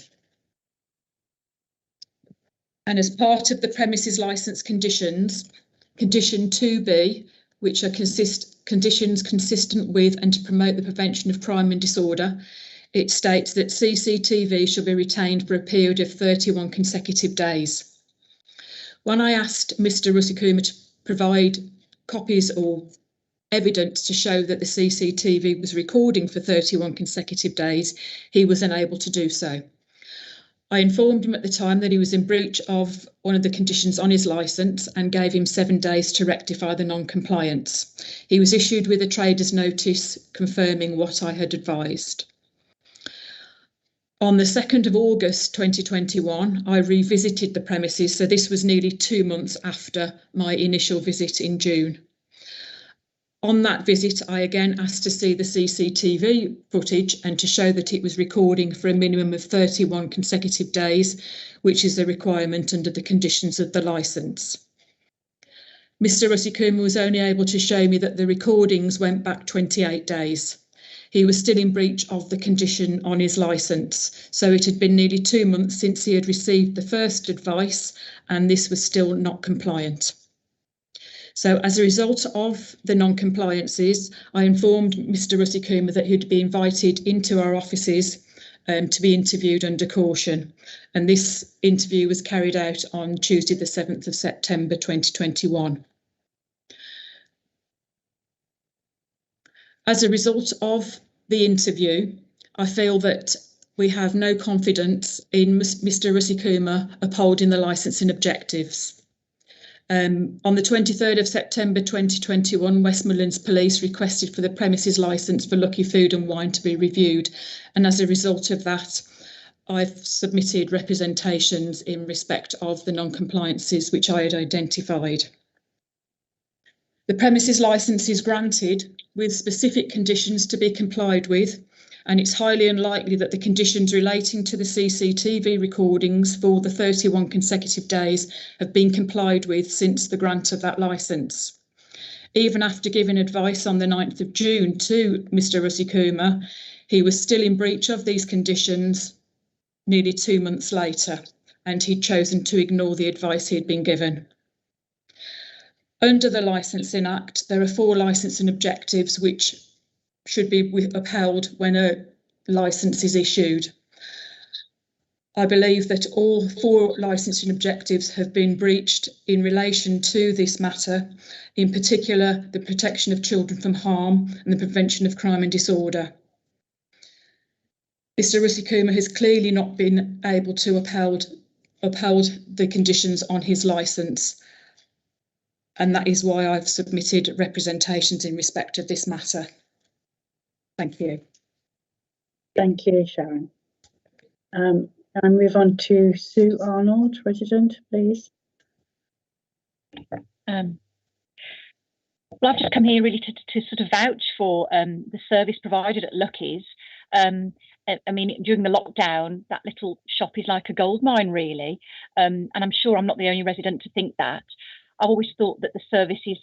And as part of the premises licence conditions, condition 2B, which are conditions consistent with and to promote the prevention of crime and disorder, it states that CCTV shall be retained for a period of 31 consecutive days. When I asked Mr. Russi Kumar to provide copies or evidence to show that the CCTV was recording for 31 consecutive days, he was unable to do so. I informed him at the time that he was in breach of one of the conditions on his licence and gave him 7 days to rectify the non-compliance. He was issued with a trader's notice confirming what I had advised. On the 2nd of August 2021, I revisited the premises, so this was nearly 2 months after my initial visit in June. On that visit, I again asked to see the CCTV footage and to show that it was recording for a minimum of 31 consecutive days, which is a requirement under the conditions of the licence. Mr. Russi Kumar was only able to show me that the recordings went back 28 days. He was still in breach of the condition on his licence, so it had been nearly 2 months since he had received the first advice, and this was still not compliant. So as a result of the non-compliances, I informed Mr. Russi Kumar that he'd be invited into our offices to be interviewed under caution. And this interview was carried out on Tuesday, the 7th of September 2021. As a result of the interview, I feel that we have no confidence in Mr. Russi Kumar upholding the licensing objectives. On the 23rd of September 2021, West Midlands Police requested for the premises licence for Lucky Food and Wine to be reviewed, and as a result of that, I've submitted representations in respect of the non-compliances which I had identified. The premises licence is granted with specific conditions to be complied with, and it's highly unlikely that the conditions relating to the CCTV recordings for the 31 consecutive days have been complied with since the grant of that licence. Even after giving advice on the 9th of June to Mr. Russi Kumar, he was still in breach of these conditions nearly 2 months later, and he'd chosen to ignore the advice he had been given. Under the Licensing Act, there are 4 licensing objectives which should be upheld when a licence is issued. I believe that all 4 licensing objectives have been breached in relation to this matter, in particular the protection of children from harm and the prevention of crime and disorder. Mr. Russi Kumar has clearly not been able to uphold the conditions on his licence, and that is why I've submitted representations in respect of this matter. Thank you. Thank you, Sharon. I move on to Sue Arnold, resident, please. Well, I've just come here really to sort of vouch for the service provided at Lucky's. I mean, during the lockdown, that little shop is like a goldmine, really. And I'm sure I'm not the only resident to think that. I've always thought that the service is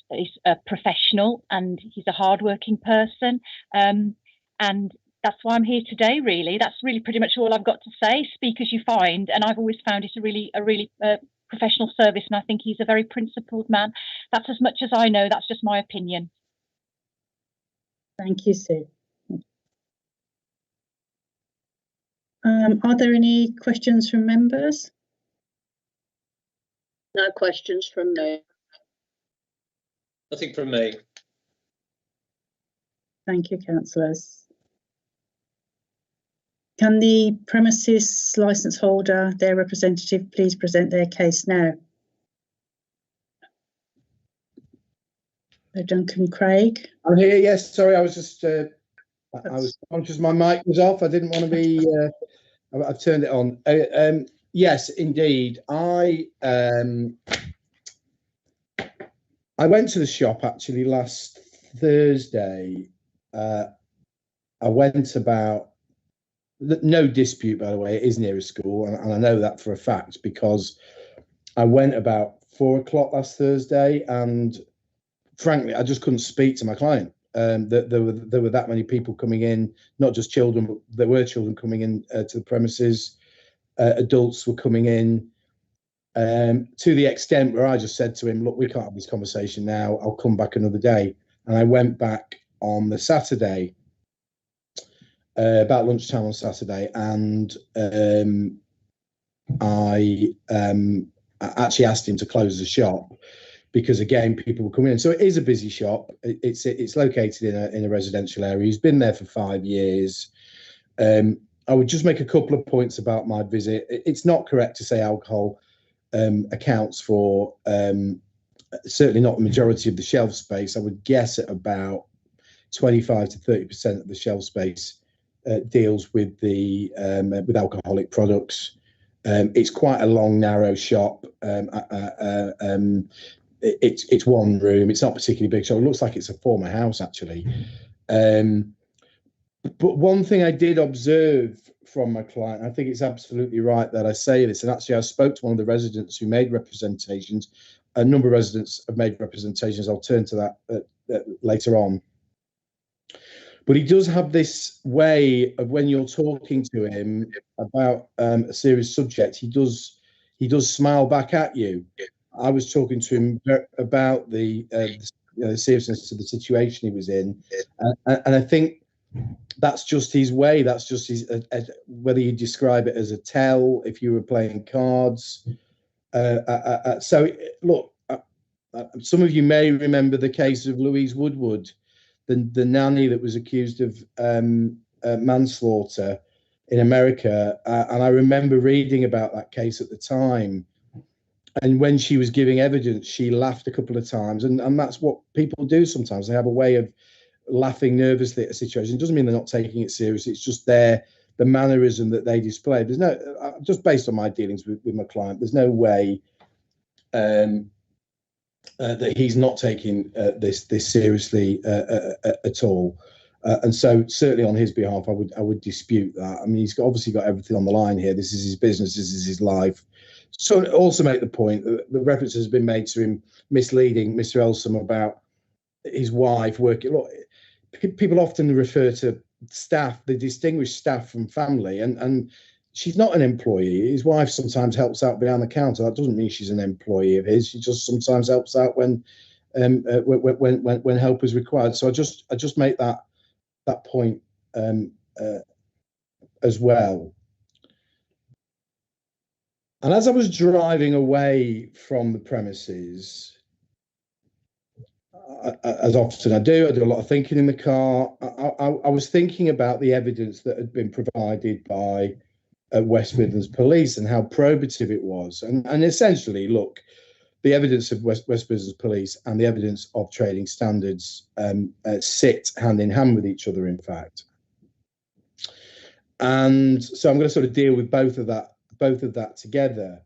professional, and he's a hardworking person. And that's why I'm here today, really. That's really pretty much all I've got to say. Speak as you find. And I've always found it a really professional service, and I think he's a very principled man. That's as much as I know. That's just my opinion. Thank you, Sue. Are there any questions from members? No questions from me. Nothing from me. Thank you, councillors. Can the premises licence holder, their representative, please present their case now? Duncan Craig. I'm here. Yes, sorry, I was just I was conscious my mic was off. I didn't want to be. I've turned it on. Yes, indeed. I went to the shop actually last Thursday. I went about. No dispute, by the way. It is near a school, and I know that for a fact because I went about 4 o'clock last Thursday, and frankly, I just couldn't speak to my client. There were that many people coming in, not just children, but there were children coming in to the premises. Adults were coming in to the extent where I just said to him, look, we can't have this conversation now. I'll come back another day. And I went back on the Saturday, about lunchtime on Saturday, and I actually asked him to close the shop because, again, people were coming in. So it is a busy shop. It's located in a residential area. He's been there for 5 years. I would just make a couple of points about my visit. It's not correct to say alcohol accounts for certainly not the majority of the shelf space. I would guess at about 25 to 30% of the shelf space deals with the with alcoholic products. It's quite a long, narrow shop. It's one room. It's not particularly big, so it looks like it's a former house actually. But one thing I did observe from my client, I think it's absolutely right that I say this, and actually I spoke to one of the residents who made representations. A number of residents have made representations. I'll turn to that later on. But he does have this way of when you're talking to him about a serious subject, he does smile back at you. I was talking to him about the seriousness of the situation he was in, and I think that's just his way. That's just his. Whether you describe it as a tell, if you were playing cards. So look, some of you may remember the case of Louise Woodward, the nanny that was accused of manslaughter in America, and I remember reading about that case at the time. And when she was giving evidence, she laughed a couple of times, and that's what people do sometimes. They have a way of laughing nervously at a situation. It doesn't mean they're not taking it seriously. It's just the mannerism that they display. There's no, just based on my dealings with my client, there's no way that he's not taking this seriously at all. And so certainly on his behalf, I would dispute that. I mean, he's obviously got everything on the line here. This is his business. This is his life. So also make the point that the reference has been made to him misleading Mr. Elsom about his wife working. Look, people often refer to staff, the distinguished staff from family, and she's not an employee. His wife sometimes helps out behind the counter. That doesn't mean she's an employee of his. She just sometimes helps out when help is required. So I just make that point as well. And as I was driving away from the premises, as often I do a lot of thinking in the car. I was thinking about the evidence that had been provided by West Midlands Police and how probative it was. And essentially, look, the evidence of West Midlands Police and the evidence of trading standards sit hand in hand with each other, in fact. And so I'm going to sort of deal with both of that together.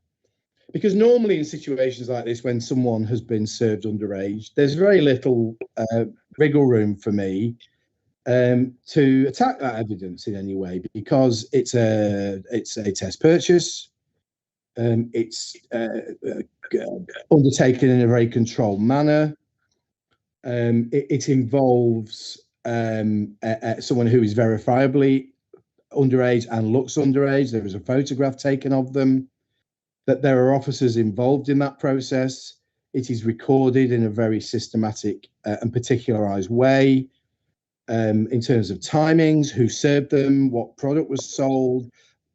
because normally in situations like this, when someone has been served underage, there's very little wriggle room for me to attack that evidence in any way, because it's a test purchase. It's undertaken in a very controlled manner. It involves someone who is verifiably underage and looks underage. There is a photograph taken of them. That there are officers involved in that process. It is recorded in a very systematic and particularized way in terms of timings, who served them, what product was sold.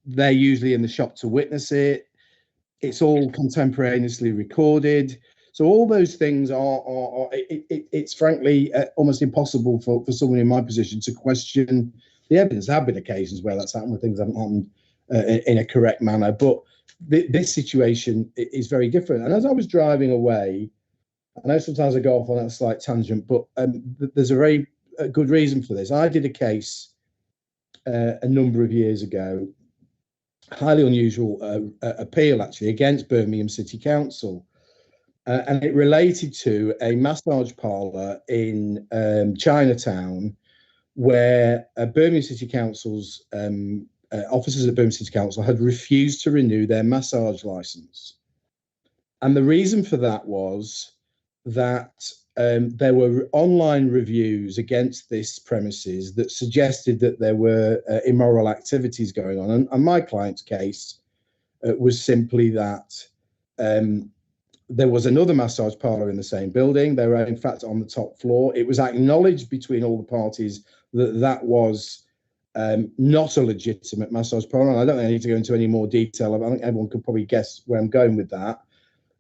They're usually in the shop to witness it. It's all contemporaneously recorded. So all those things it's frankly almost impossible for someone in my position to question the evidence. There have been occasions where that's happened, where things haven't happened in a correct manner, but this situation is very different. And as I was driving away, I know sometimes I go off on a slight tangent, but there's a very good reason for this. I did a case a number of years ago, highly unusual appeal actually, against Birmingham City Council. And it related to a massage parlour in Chinatown, where Birmingham City Council's officers at Birmingham City Council had refused to renew their massage licence. And the reason for that was that there were online reviews against this premises that suggested that there were immoral activities going on. And my client's case was simply that there was another massage parlour in the same building. They were, in fact, on the top floor. It was acknowledged between all the parties that that was not a legitimate massage parlour. And I don't think I need to go into any more detail. I think everyone could probably guess where I'm going with that.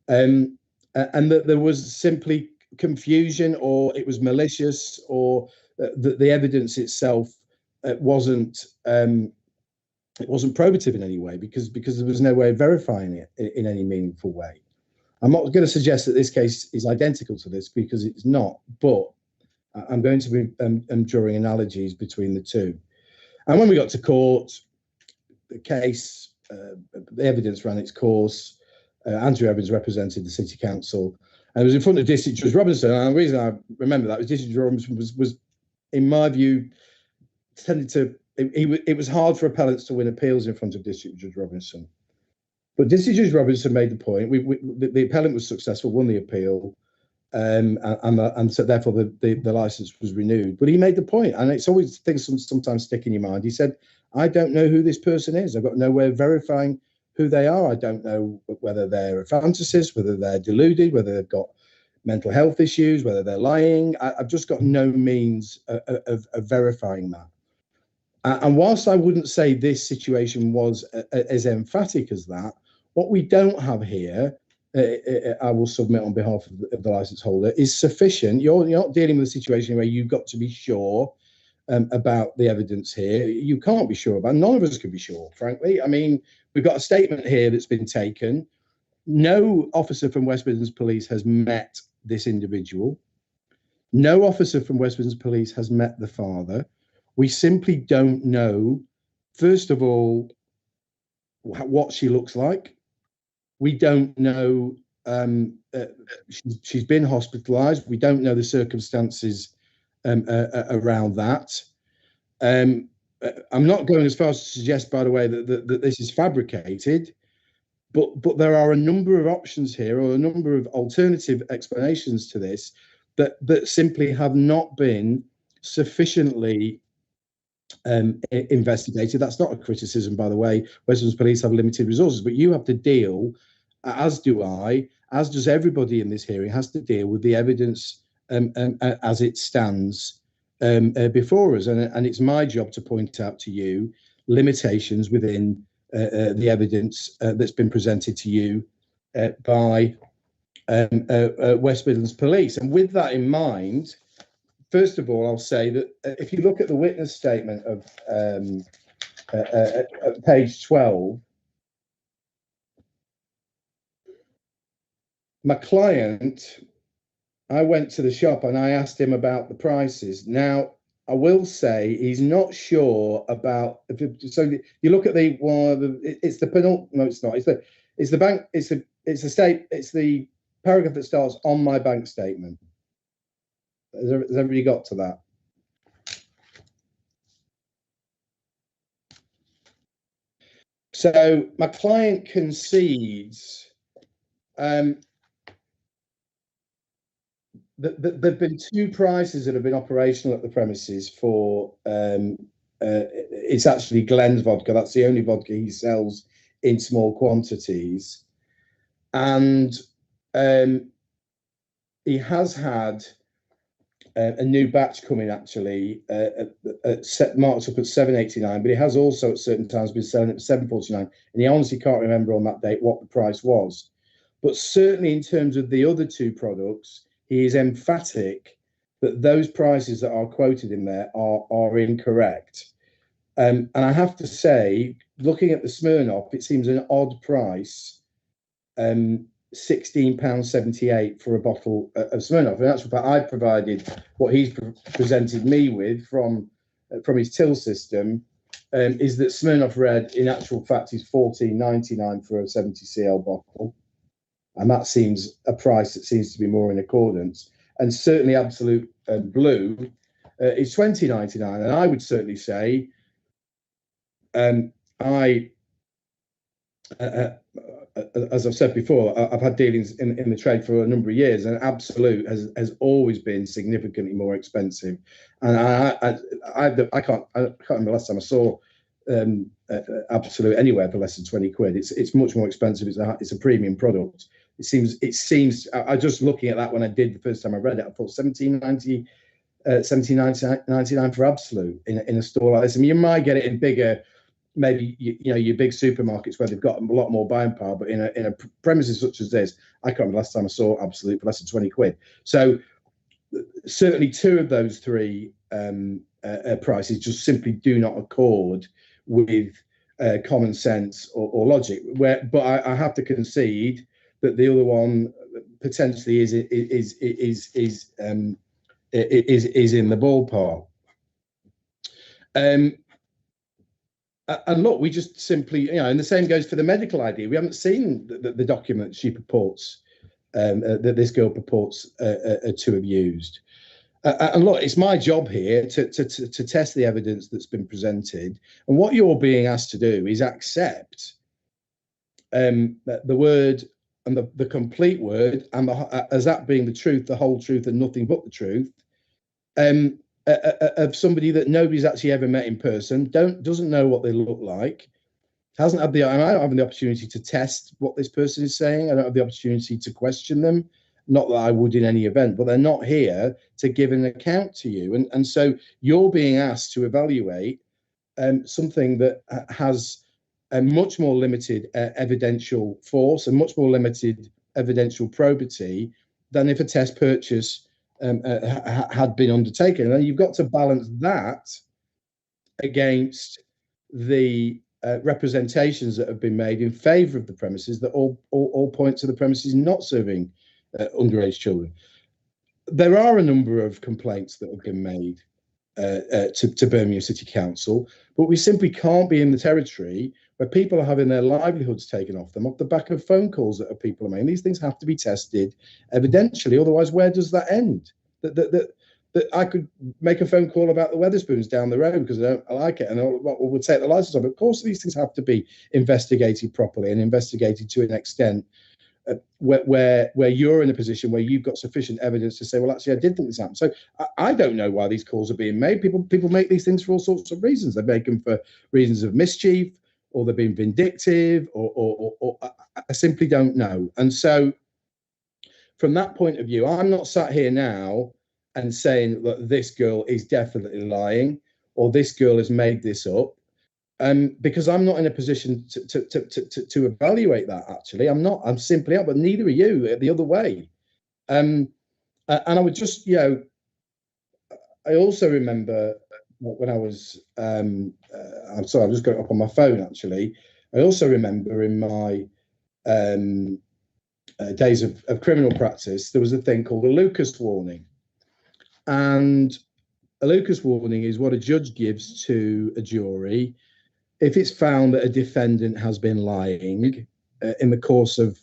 And that there was simply confusion, or it was malicious, or the evidence itself wasn't probative in any way, because there was no way of verifying it in any meaningful way. I'm not going to suggest that this case is identical to this, because it's not, but I'm going to be drawing analogies between the two. And when we got to court, the case, the evidence ran its course. Andrew Evans represented the City Council, and it was in front of District Judge Robinson. And the reason I remember that was District Judge Robinson was in my view, tended to, it was hard for appellants to win appeals in front of District Judge Robinson. But Judge Robinson made the point. The appellant was successful, won the appeal, and so therefore the license was renewed. But he made the point, and it's always things sometimes stick in your mind. He said, "I don't know who this person is. I've got no way of verifying who they are. I don't know whether they're a fantasist, whether they're deluded, whether they've got mental health issues, whether they're lying. I've just got no means of verifying that." And whilst I wouldn't say this situation was as emphatic as that, what we don't have here, I will submit on behalf of the licence holder, is sufficient. You're not dealing with a situation where you've got to be sure about the evidence here. You can't be sure about it. None of us can be sure, frankly. I mean, we've got a statement here that's been taken. No officer from West Midlands Police has met this individual. No officer from West Midlands Police has met the father. We simply don't know, first of all, what she looks like. We don't know, she's been hospitalised. We don't know the circumstances around that. I'm not going as far as to suggest, by the way, that this is fabricated, but there are a number of options here, or a number of alternative explanations to this that simply have not been sufficiently investigated. That's not a criticism, by the way. West Midlands Police have limited resources, but you have to deal, as do I, as does everybody in this hearing, has to deal with the evidence as it stands before us. And it's my job to point out to you limitations within the evidence that's been presented to you by West Midlands Police. And with that in mind, first of all, I'll say that if you look at the witness statement of page 12, my client, I went to the shop and I asked him about the prices. Now, I will say he's not sure about. So you look at it's the penultimate. No, it's not. It's the bank. It's the it's the paragraph that starts on my bank statement. Has everybody got to that? So my client concedes that there've been two prices that have been operational at the premises for it's actually Glen's vodka. That's the only vodka he sells in small quantities, and he has had a new batch coming actually marked up at £7.89, but he has also at certain times been selling at £7.49, and he honestly can't remember on that date what the price was. But certainly in terms of the other two products, he is emphatic that those prices that are quoted in there are incorrect. And I have to say, looking at the Smirnoff, it seems an odd price, £16.78 for a bottle of Smirnoff. In actual fact, I provided what he's presented me with from his till system, is that Smirnoff Red, in actual fact, is £14.99 for a 70 cl bottle. And that seems a price that seems to be more in accordance. And certainly Absolute Blue is £20.99. And I would certainly say, as I've said before, I've had dealings in the trade for a number of years, and Absolute has always been significantly more expensive. And I can't remember the last time I saw Absolute anywhere for less than 20 quid. It's much more expensive. It's a premium product. It seems. I just looking at that when I did the first time I read it, I thought £17.99 for Absolute in a store like this. I mean, you might get it in bigger, maybe your big supermarkets where they've got a lot more buying power, but in a premises such as this, I can't remember the last time I saw Absolute for less than 20 quid. So certainly two of those three prices just simply do not accord with common sense or logic. But I have to concede that the other one potentially is in the ballpark. And look, we just simply, and the same goes for the medical ID. We haven't seen the document she purports, that this girl purports to have used. And look, it's my job here to test the evidence that's been presented. And what you're being asked to do is accept the word and the complete word, and as that being the truth, the whole truth, and nothing but the truth, of somebody that nobody's actually ever met in person, doesn't know what they look like, hasn't had I don't have the opportunity to test what this person is saying. I don't have the opportunity to question them. Not that I would in any event, but they're not here to give an account to you. And so you're being asked to evaluate something that has a much more limited evidential force and much more limited evidential probity than if a test purchase had been undertaken. And you've got to balance that against the representations that have been made in favour of the premises that all point to the premises not serving underage children. There are a number of complaints that have been made to Birmingham City Council, but we simply can't be in the territory where people are having their livelihoods taken off them off the back of phone calls that people are making. These things have to be tested evidentially, otherwise where does that end? That I could make a phone call about the Wetherspoons down the road because I like it, and we'll take the license off. Of course, these things have to be investigated properly and investigated to an extent where you're in a position where you've got sufficient evidence to say, well, actually, I did think this happened. So I don't know why these calls are being made. People make these things for all sorts of reasons. They make them for reasons of mischief, or they're being vindictive, or I simply don't know. And so from that point of view, I'm not sat here now and saying that this girl is definitely lying or this girl has made this up, because I'm not in a position to evaluate that. Actually, I'm simply out, but neither are you the other way. And I would just, I also remember when I was, I'm sorry, I'm just going up on my phone actually. I also remember in my days of criminal practice, there was a thing called a Lucas warning. And a Lucas warning is what a judge gives to a jury if it's found that a defendant has been lying in the course of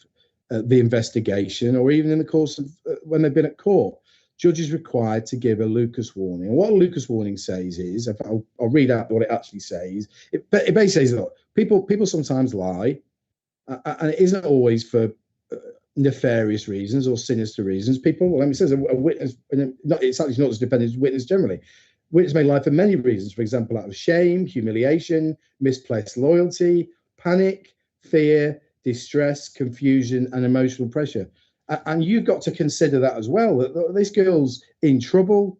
the investigation, or even in the course of when they've been at court. Judge is required to give a Lucas warning. And what a Lucas warning says is, I'll read out what it actually says. It basically says, look, people sometimes lie, and it isn't always for nefarious reasons or sinister reasons. It says a witness, it's actually not as dependent as witness generally. Witness may lie for many reasons, for example, out of shame, humiliation, misplaced loyalty, panic, fear, distress, confusion, and emotional pressure. And you've got to consider that as well, that this girl's in trouble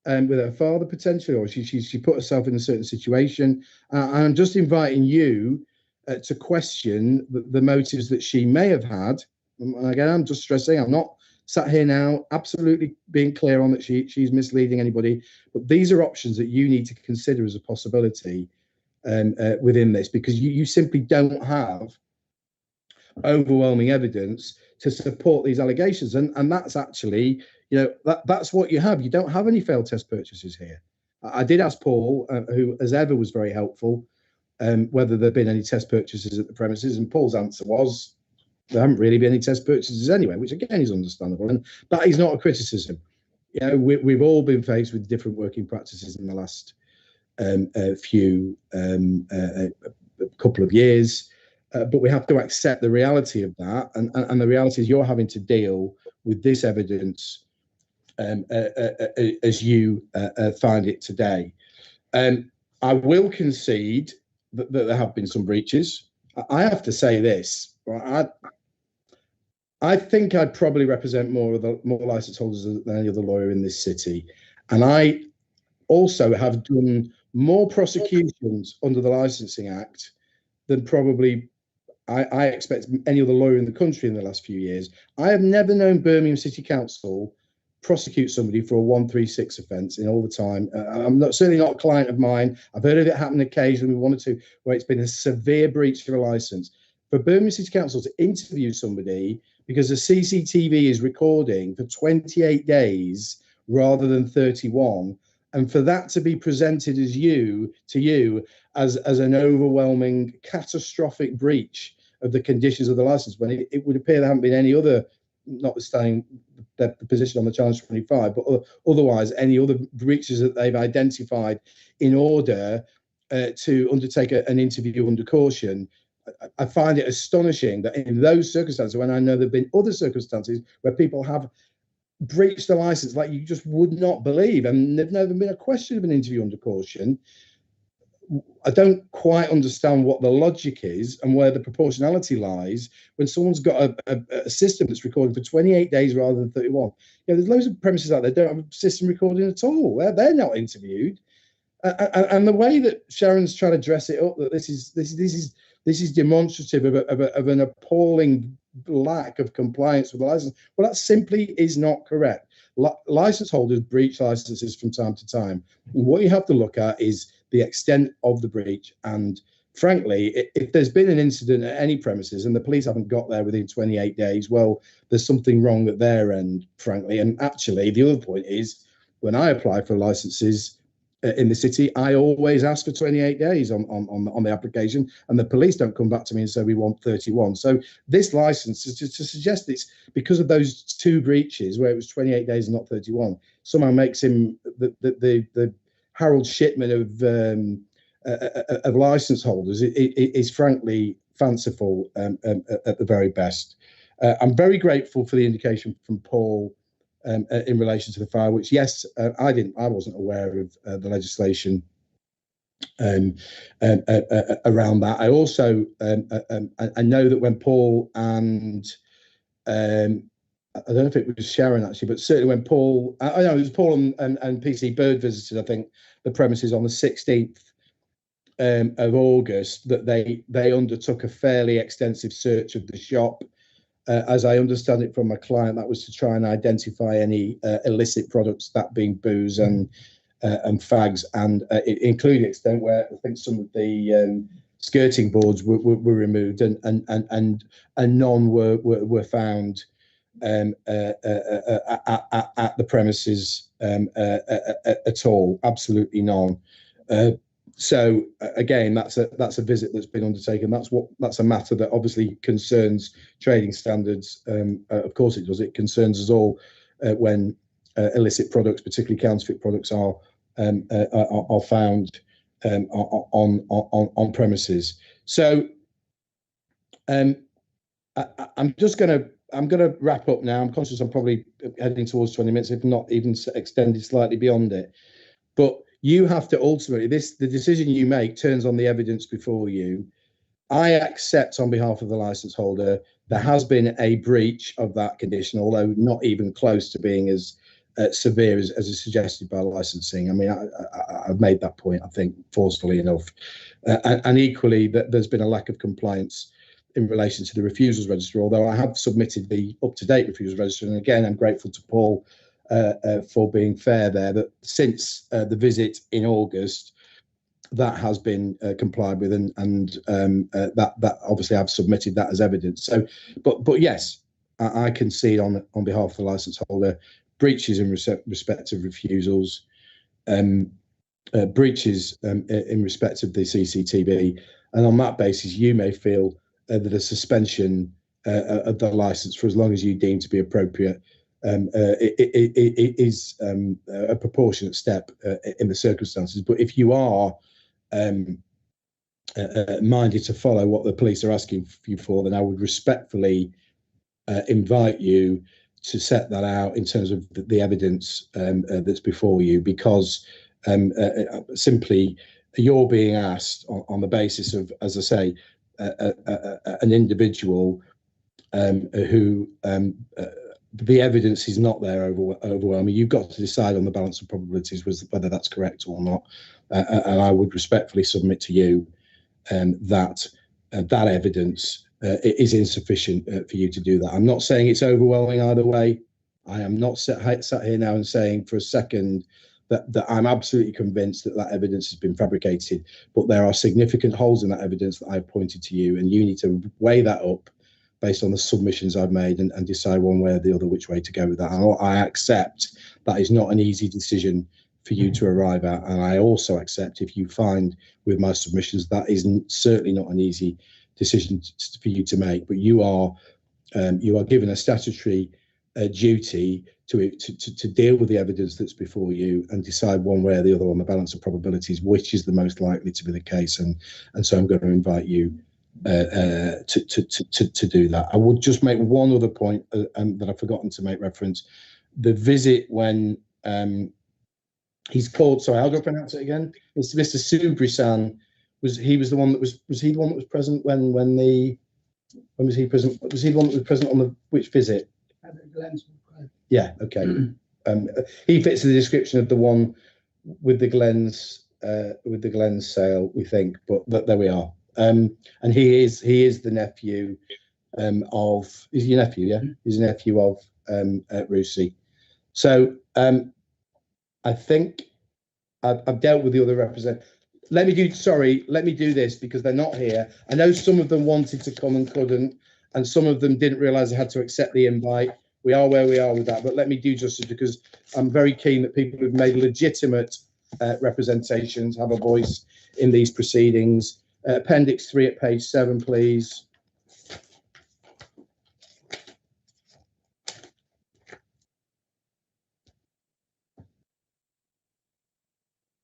with her father potentially, or she put herself in a certain situation. And I'm just inviting you to question the motives that she may have had. And again, I'm just stressing, I'm not sat here now absolutely being clear on that she's misleading anybody, but these are options that you need to consider as a possibility within this, because you simply don't have overwhelming evidence to support these allegations, and that's actually, that's what you have. You don't have any failed test purchases here. I did ask Paul, who as ever was very helpful, whether there'd been any test purchases at the premises, and Paul's answer was there haven't really been any test purchases anyway, which again is understandable, and that is not a criticism. We've all been faced with different working practices in the last couple of years. But we have to accept the reality of that, and the reality is you're having to deal with this evidence as you find it today. I will concede that there have been some breaches. I have to say this: I think I'd probably represent more license holders than any other lawyer in this city, and I also have done more prosecutions under the Licensing Act than probably I expect any other lawyer in the country in the last few years. I have never known Birmingham City Council prosecute somebody for a 136 offence in all the time. I'm certainly not a client of mine. I've heard of it happen occasionally, one or two, where it's been a severe breach of a licence. For Birmingham City Council to interview somebody because the CCTV is recording for 28 days rather than 31, and for that to be presented as as an overwhelming, catastrophic breach of the conditions of the licence, when it would appear there haven't been any other, notwithstanding the position on the Challenge 25, but otherwise any other breaches that they've identified in order to undertake an interview under caution. I find it astonishing that in those circumstances, when I know there have been other circumstances where people have breached the licence like you just would not believe, and there's never been a question of an interview under caution. I don't quite understand what the logic is and where the proportionality lies when someone's got a system that's recording for 28 days rather than 31. There's loads of premises out there that don't have a system recording at all. They're not interviewed. And the way that Sharon's trying to dress it up, that this is demonstrative of an appalling lack of compliance with the license, well, that simply is not correct. License holders breach licenses from time to time. And what you have to look at is the extent of the breach. And frankly, if there's been an incident at any premises and the police haven't got there within 28 days, well, there's something wrong at their end, frankly. And actually, the other point is, when I apply for licenses in the city, I always ask for 28 days on the application, and the police don't come back to me and say we want 31. So this license is to suggest it's because of those two breaches where it was 28 days and not 31 somehow makes him the Harold Shipman of license holders. It is frankly fanciful at the very best. I'm very grateful for the indication from Paul in relation to the fire, which, yes, I wasn't aware of the legislation around that. I also I know that when Paul and I don't know if it was Sharon actually, but certainly when Paul, I know it was Paul and PC Bird visited, I think, the premises on the 16th of August, that they undertook a fairly extensive search of the shop. As I understand it from my client, that was to try and identify any illicit products, that being booze and fags, and including the extent where I think some of the skirting boards were removed, and none were found at the premises at all. Absolutely none. So again, that's a visit that's been undertaken. That's a matter that obviously concerns trading standards. Of course it does. It concerns us all when illicit products, particularly counterfeit products, are found on premises. So I'm going to wrap up now. I'm conscious I'm probably heading towards 20 minutes, if not even extended slightly beyond it. But you have to ultimately, the decision you make turns on the evidence before you. I accept on behalf of the license holder there has been a breach of that condition, although not even close to being as severe as is suggested by licensing. I mean, I've made that point, I think, forcefully enough. And equally, that there's been a lack of compliance in relation to the refusals register, although I have submitted the up-to-date refusals register. And again, I'm grateful to Paul for being fair there, that since the visit in August, that has been complied with, and that obviously I've submitted that as evidence. So, but yes, I concede on behalf of the license holder, breaches in respect of refusals, breaches in respect of the CCTV, and on that basis, you may feel that a suspension of the license for as long as you deem to be appropriate is a proportionate step in the circumstances. But if you are minded to follow what the police are asking you for, then I would respectfully invite you to set that out in terms of the evidence that's before you, because simply you're being asked on the basis of, as I say, an individual who the evidence is not there overwhelming. You've got to decide on the balance of probabilities whether that's correct or not. And I would respectfully submit to you that that evidence is insufficient for you to do that. I'm not saying it's overwhelming either way. I am not sat here now and saying for a second that I'm absolutely convinced that that evidence has been fabricated, but there are significant holes in that evidence that I've pointed to you, and you need to weigh that up based on the submissions I've made and decide one way or the other which way to go with that. And I accept that is not an easy decision for you to arrive at, and I also accept if you find with my submissions that isn't certainly not an easy decision for you to make. But you are given a statutory duty to deal with the evidence that's before you and decide one way or the other on the balance of probabilities, which is the most likely to be the case. And so I'm going to invite you to do that. I would just make one other point that I've forgotten to make reference. The visit when he's called, sorry, how do I pronounce it again? It's Mr. Subri-san. Was he the one that was present when was he present? Was he the one that was present on the which visit? Yeah, okay. He fits the description of the one with the Glens sale, we think, but there we are. And he is the nephew of, is he your nephew? Yeah, he's a nephew of Rusi. So I think I've dealt with the other representatives. Let me do this because they're not here. I know some of them wanted to come and couldn't, and some of them didn't realise they had to accept the invite. We are where we are with that, but let me do justice because I'm very keen that people who've made legitimate representations have a voice in these proceedings. Appendix 3 at page 7, please.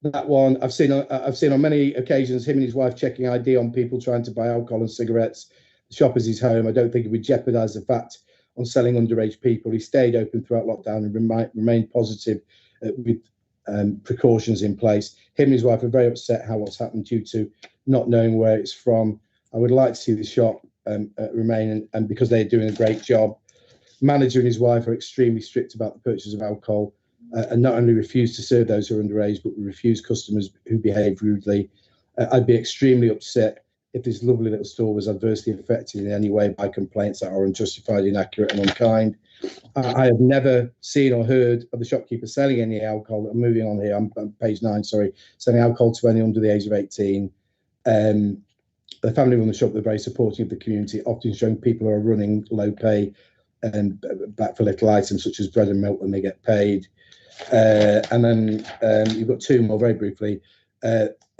That one I've seen on many occasions, him and his wife checking ID on people trying to buy alcohol and cigarettes. The shop is his home. I don't think it would jeopardise the fact on selling underage people. He stayed open throughout lockdown and remained positive with precautions in place. Him and his wife are very upset how what's happened due to not knowing where it's from. I would like to see the shop remain, and because they're doing a great job. Manager and his wife are extremely strict about the purchase of alcohol and not only refuse to serve those who are underage, but refuse customers who behave rudely. I'd be extremely upset if this lovely little store was adversely affected in any way by complaints that are unjustified, inaccurate and unkind. I have never seen or heard of the shopkeeper selling any alcohol. I'm moving on here, I'm on page 9, sorry, selling alcohol to any under the age of 18. The family run the shop, they're very supportive of the community, often showing people who are running low pay and back for little items such as bread and milk when they get paid. And then you've got two more very briefly.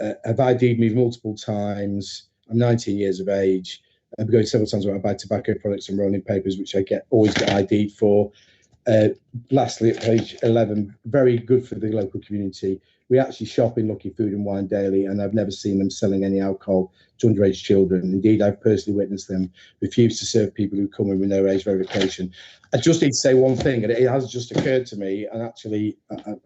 have ID'd me multiple times. I'm 19 years of age. I've been going several times where I buy tobacco products and rolling papers, which I always get ID'd for. Lastly, at page 11, very good for the local community. We actually shop in Lucky Food and Wine daily, and I've never seen them selling any alcohol to underage children. Indeed, I've personally witnessed them refuse to serve people who come in with no age verification. I just need to say one thing, and it has just occurred to me, and actually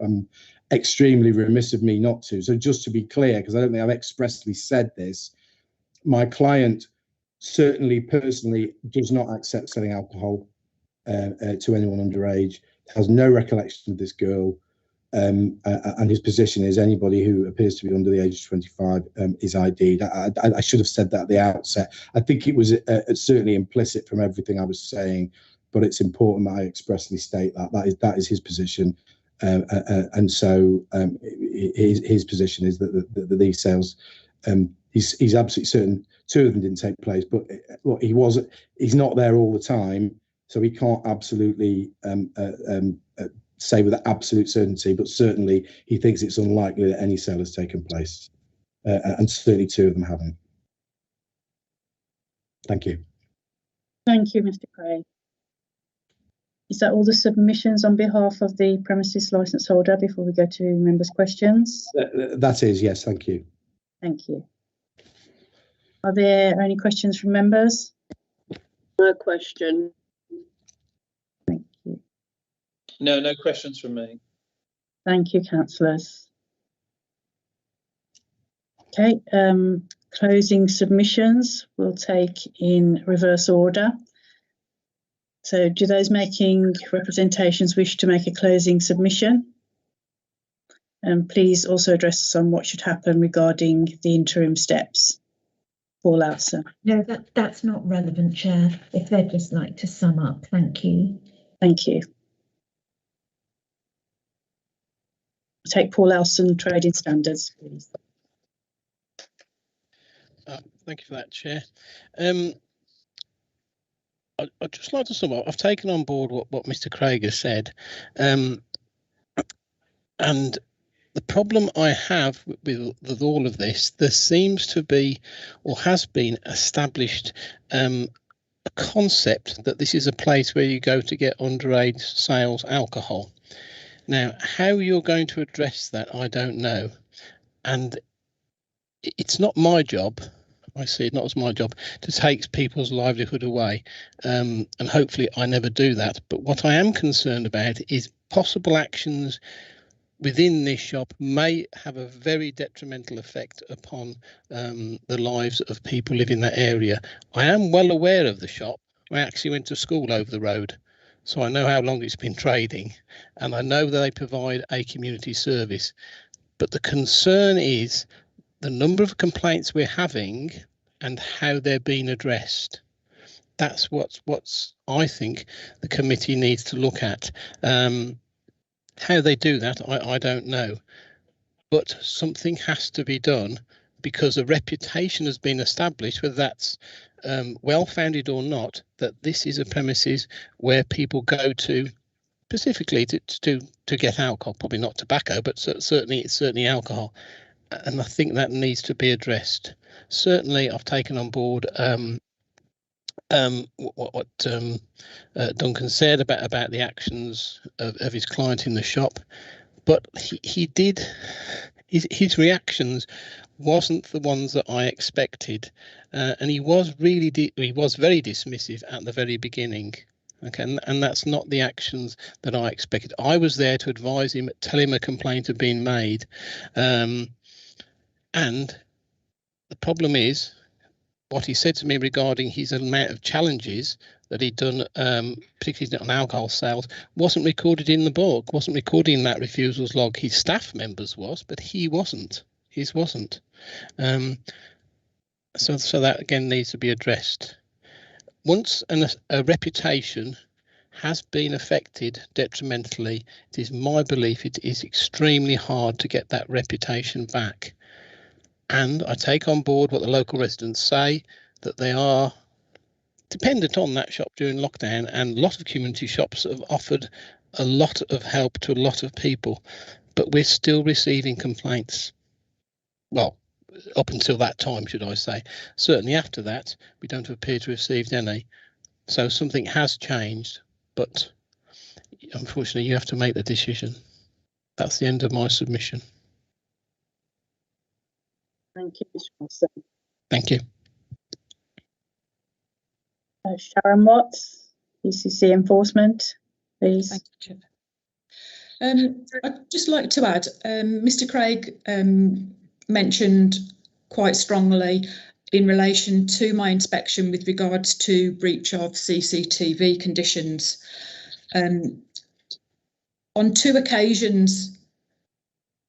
I'm extremely remiss of me not to. So just to be clear, because I don't think I've expressly said this, my client certainly personally does not accept selling alcohol to anyone underage, has no recollection of this girl, and his position is anybody who appears to be under the age of 25 is ID'd. I should have said that at the outset. I think it was certainly implicit from everything I was saying, but it's important that I expressly state that. That is his position, and so his position is that these sales, he's absolutely certain 2 of them didn't take place, but look, he's not there all the time, so he can't absolutely say with absolute certainty, but certainly he thinks it's unlikely that any sale has taken place, and certainly 2 of them haven't. Thank you. Thank you, Mr. Craig. Is that all the submissions on behalf of the premises licence holder before we go to members' questions? That is, yes, thank you. Thank you. Are there any questions from members? No question. Thank you. No questions from me. Thank you, councillors. Okay, closing submissions we'll take in reverse order. So do those making representations wish to make a closing submission? And please also address us on what should happen regarding the interim steps. Paul Alson. No, that's not relevant, Chair. If they'd just like to sum up, thank you. Thank you. Take Paul Alson, Trading Standards, please. Thank you for that, Chair. I'd just like to sum up. I've taken on board what Mr. Craig has said, and the problem I have with all of this, there seems to be, or has been established, a concept that this is a place where you go to get underage sales alcohol. Now, how you're going to address that, I don't know, and it's not my job. I see it not as my job to take people's livelihood away, and hopefully I never do that. But what I am concerned about is possible actions within this shop may have a very detrimental effect upon the lives of people living in that area. I am well aware of the shop. I actually went to school over the road, so I know how long it's been trading, and I know that they provide a community service. But the concern is the number of complaints we're having and how they're being addressed. That's what's I think the committee needs to look at. How they do that, I don't know. But something has to be done because a reputation has been established, whether that's well-founded or not, that this is a premises where people go to specifically to get alcohol, probably not tobacco, but certainly alcohol. And I think that needs to be addressed. Certainly, I've taken on board what Duncan said about the actions of his client in the shop, but his reactions wasn't the ones that I expected, and he was very dismissive at the very beginning. Okay, and that's not the actions that I expected. I was there to advise him, tell him a complaint had been made, and the problem is what he said to me regarding his amount of challenges that he'd done, particularly on alcohol sales, wasn't recorded in the book, wasn't recorded in that refusals log. His staff members was, but he wasn't. His wasn't. So that again needs to be addressed. Once a reputation has been affected detrimentally, it is my belief it is extremely hard to get that reputation back. And I take on board what the local residents say, that they are dependent on that shop during lockdown, and a lot of community shops have offered a lot of help to a lot of people, but we're still receiving complaints. well, up until that time, should I say. Certainly after that, we don't appear to have received any. So something has changed, but unfortunately you have to make the decision. That's the end of my submission. Thank you, Mr. Wilson. Thank you. Sharon Watts, ECC Enforcement, please. Thank you, Chair. I'd just like to add, Mr. Craig mentioned quite strongly in relation to my inspection with regards to breach of CCTV conditions. On 2 occasions,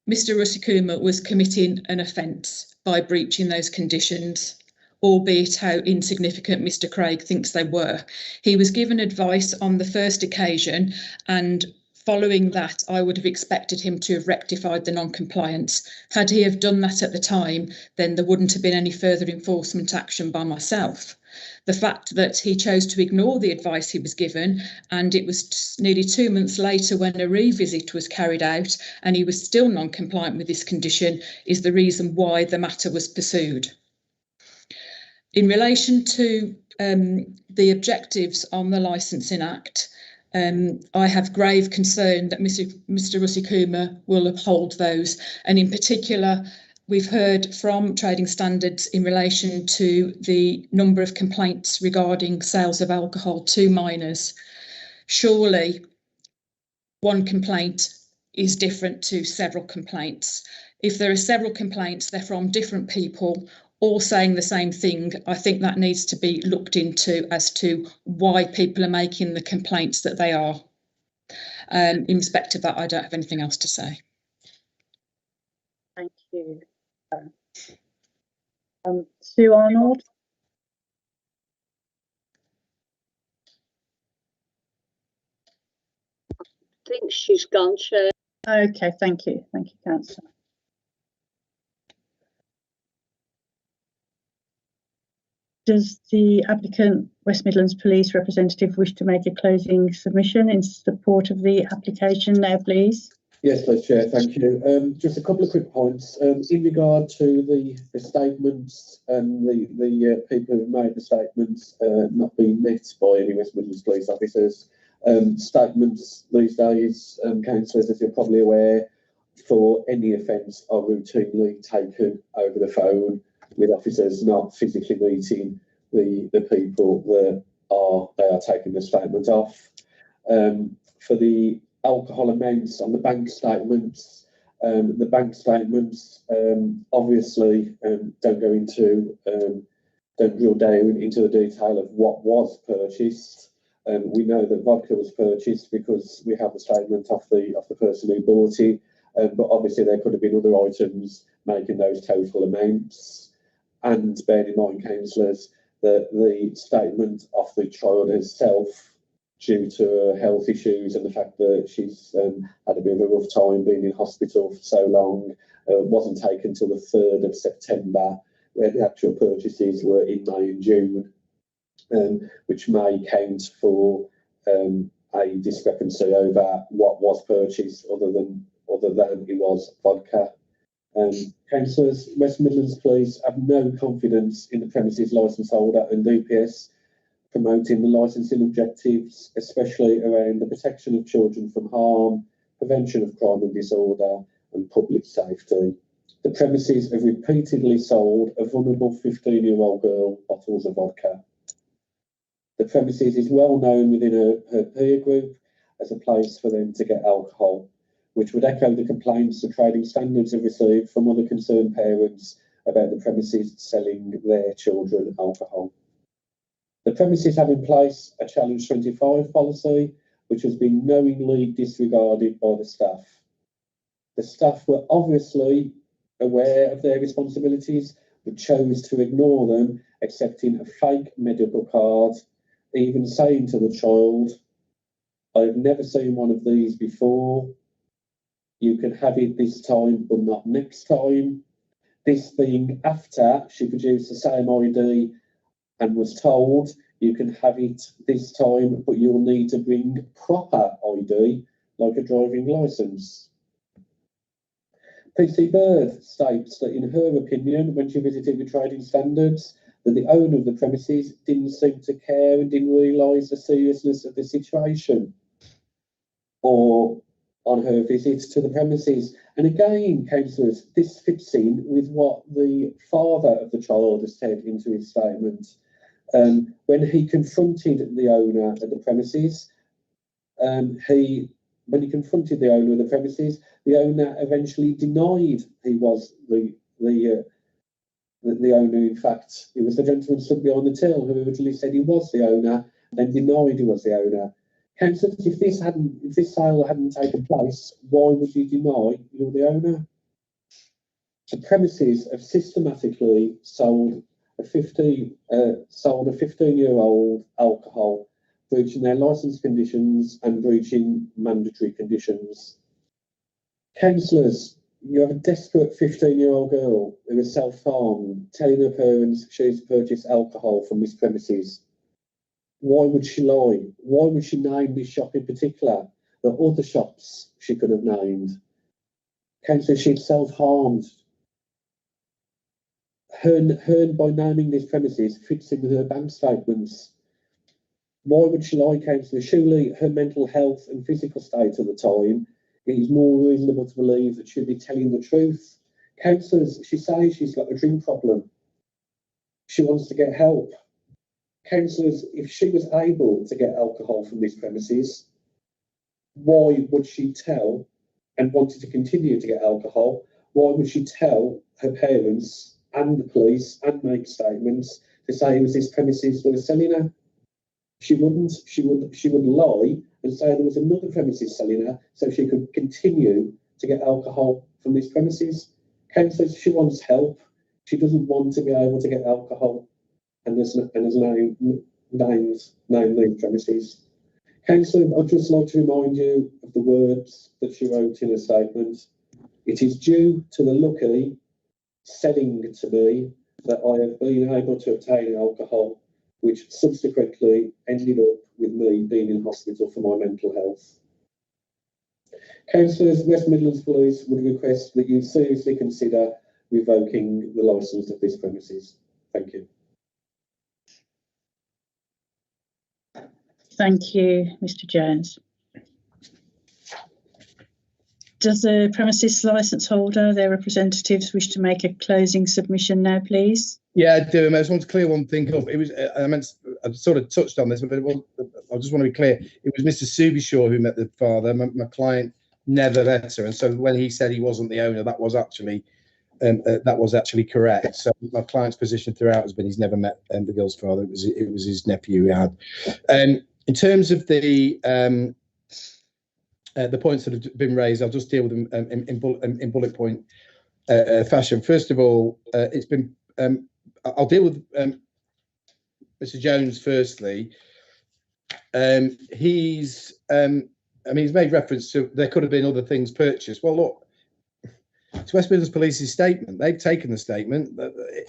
Mr. Rusikuma was committing an offence by breaching those conditions, albeit how insignificant Mr. Craig thinks they were. He was given advice on the first occasion, and following that, I would have expected him to have rectified the non-compliance. Had he have done that at the time, then there wouldn't have been any further enforcement action by myself. The fact that he chose to ignore the advice he was given, and it was nearly 2 months later when a revisit was carried out and he was still non-compliant with this condition, is the reason why the matter was pursued. In relation to the objectives on the Licensing Act, I have grave concern that Mr. Rusikuma will uphold those, and in particular, we've heard from Trading Standards in relation to the number of complaints regarding sales of alcohol to minors. Surely, one complaint is different to several complaints. If there are several complaints, they're from different people, all saying the same thing. I think that needs to be looked into as to why people are making the complaints that they are. In respect of that, I don't have anything else to say. Thank you. Sue Arnold. I think she's gone, Chair. Okay, thank you. Thank you, Councillor. Does the applicant, West Midlands Police representative, wish to make a closing submission in support of the application now, please? Yes, please, Chair. Thank you. Just a couple of quick points in regard to the statements and the people who have made the statements not being met by any West Midlands police officers. Statements these days, councillors, as you're probably aware, for any offence are routinely taken over the phone, with officers not physically meeting the people that they are taking the statement off. For the alcohol amounts on the bank statements, obviously don't drill down into the detail of what was purchased. We know that vodka was purchased because we have the statement off the person who bought it, but obviously there could have been other items making those total amounts. And bear in mind, councillors, that the statement of the child herself, due to her health issues and the fact that she's had a bit of a rough time being in hospital for so long, wasn't taken until the 3rd of September, where the actual purchases were in May and June, which may count for a discrepancy over what was purchased other than it was vodka. Councillors, West Midlands Police have no confidence in the premises licence holder and DPS promoting the licensing objectives, especially around the protection of children from harm, prevention of crime and disorder, and public safety. The premises have repeatedly sold a vulnerable 15-year-old girl bottles of vodka. The premises is well known within her peer group as a place for them to get alcohol, which would echo the complaints the Trading Standards have received from other concerned parents about the premises selling their children alcohol. The premises have in place a Challenge 25 policy, which has been knowingly disregarded by the staff. The staff were obviously aware of their responsibilities, but chose to ignore them, accepting a fake medical card, even saying to the child, "I've never seen one of these before. You can have it this time, but not next time." This being after she produced the same ID and was told, "You can have it this time, but you'll need to bring proper ID, like a driving licence." PC Bird states that in her opinion, when she visited the trading standards, that the owner of the premises didn't seem to care and didn't realise the seriousness of the situation, or on her visits to the premises. And again, councillors, this fits in with what the father of the child has said into his statement. When he confronted the owner of the premises, when he confronted the owner of the premises, the owner eventually denied he was the owner. In fact, it was the gentleman stood behind the till who originally said he was the owner, then denied he was the owner. Councillors, if this sale hadn't taken place, why would you deny you're the owner? The premises have systematically sold a 15-year-old alcohol, breaching their licence conditions and breaching mandatory conditions. Councillors, you have a desperate 15-year-old girl who is self-harmed, telling her parents she's purchased alcohol from this premises. Why would she lie? Why would she name this shop in particular? There are other shops she could have named. Councillor, she'd self-harmed. Her by naming this premises fits in with her bank statements. Why would she lie, councillor? Surely her mental health and physical state at the time, it is more reasonable to believe that she'd be telling the truth. Councillors, she says she's got a drink problem. She wants to get help. Councillors, if she was able to get alcohol from these premises, why would she tell and wanted to continue to get alcohol? Why would she tell her parents and the police and make statements to say it was this premises that was selling her? She wouldn't. She would lie and say there was another premises selling her so she could continue to get alcohol from these premises. Councillors, she wants help. She doesn't want to be able to get alcohol, and there's names these premises. Councillor, I'd just like to remind you of the words that she wrote in her statement. It is due to the lucky selling to me that I have been able to obtain alcohol, which subsequently ended up with me being in hospital for my mental health. Councillors, West Midlands Police would request that you seriously consider revoking the licence of this premises. Thank you. Thank you, Mr. Jones. Does the premises licence holder, their representatives, wish to make a closing submission now, please? Yeah, I do. I just want to clear one thing up. It was I sort of touched on this, but I just want to be clear. It was Mr. Subishaw who met the father. My client never met her, and so when he said he wasn't the owner, that was actually correct. So my client's position throughout has been he's never met the girl's father. It was his nephew who had. In terms of the points that have been raised, I'll just deal with them in bullet point fashion. First of all, it's been. I'll deal with Mr. Jones firstly. He's made reference to there could have been other things purchased. Well, look, it's West Midlands Police's statement. They've taken the statement.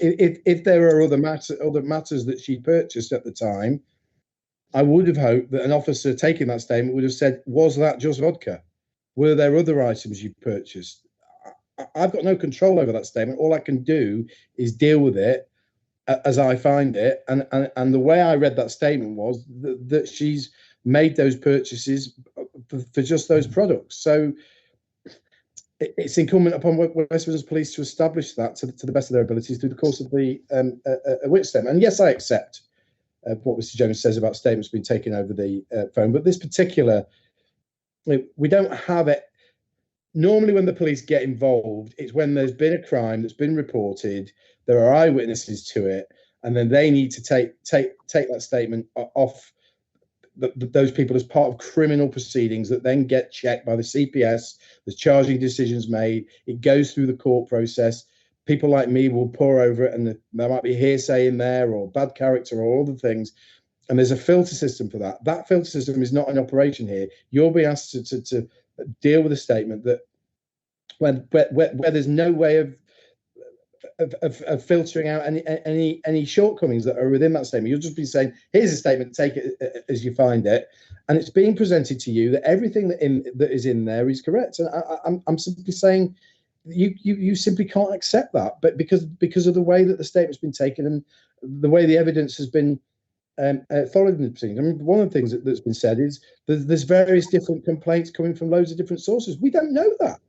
If there are other matters that she purchased at the time, I would have hoped that an officer taking that statement would have said, was that just vodka? Were there other items you purchased? I've got no control over that statement. All I can do is deal with it as I find it. And the way I read that statement was that she's made those purchases for just those products. So it's incumbent upon West Midlands Police to establish that to the best of their abilities through the course of the witness statement. And yes, I accept what Mr. Jones says about statements being taken over the phone, but this particular, we don't have it. Normally when the police get involved, it's when there's been a crime that's been reported, there are eyewitnesses to it, and then they need to take that statement off those people as part of criminal proceedings that then get checked by the CPS, there's charging decisions made, it goes through the court process. People like me will pore over it, and there might be hearsay in there or bad character or other things. And there's a filter system for that. That filter system is not in operation here. You'll be asked to deal with a statement that where there's no way of filtering out any shortcomings that are within that statement. You'll just be saying, here's a statement, take it as you find it. And it's being presented to you that everything that is in there is correct. And I'm simply saying, you simply can't accept that, but because of the way that the statement's been taken and the way the evidence has been followed in the proceedings. I mean, one of the things that's been said is there's various different complaints coming from loads of different sources. We don't know that.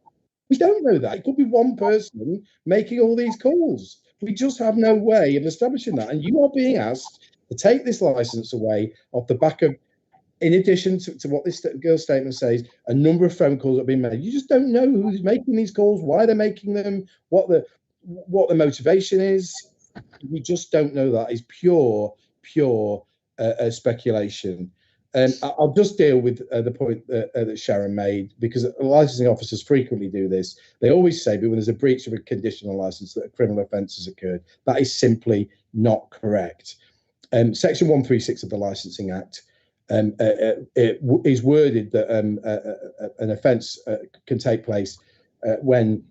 We don't know that. It could be one person making all these calls. We just have no way of establishing that. And you are being asked to take this license away off the back of, in addition to what this girl's statement says, a number of phone calls have been made. You just don't know who's making these calls, why they're making them, what the motivation is. We just don't know that. It's pure speculation. I'll just deal with the point that Sharon made, because licensing officers frequently do this. They always say, but when there's a breach of a conditional license, that a criminal offence has occurred. That is simply not correct. Section 136 of the Licensing Act it is worded that an offence can take place when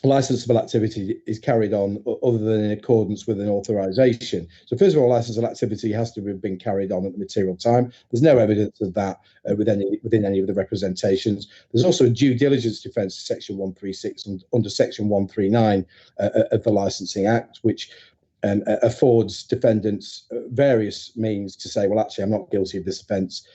licensable activity is carried on other than in accordance with an authorization. So first of all, licensable activity has to have been carried on at the material time. There's no evidence of that within any of the representations. There's also a due diligence defence to section 136 and under section 139 of the Licensing Act, which affords defendants various means to say, well, actually, I'm not guilty of this offence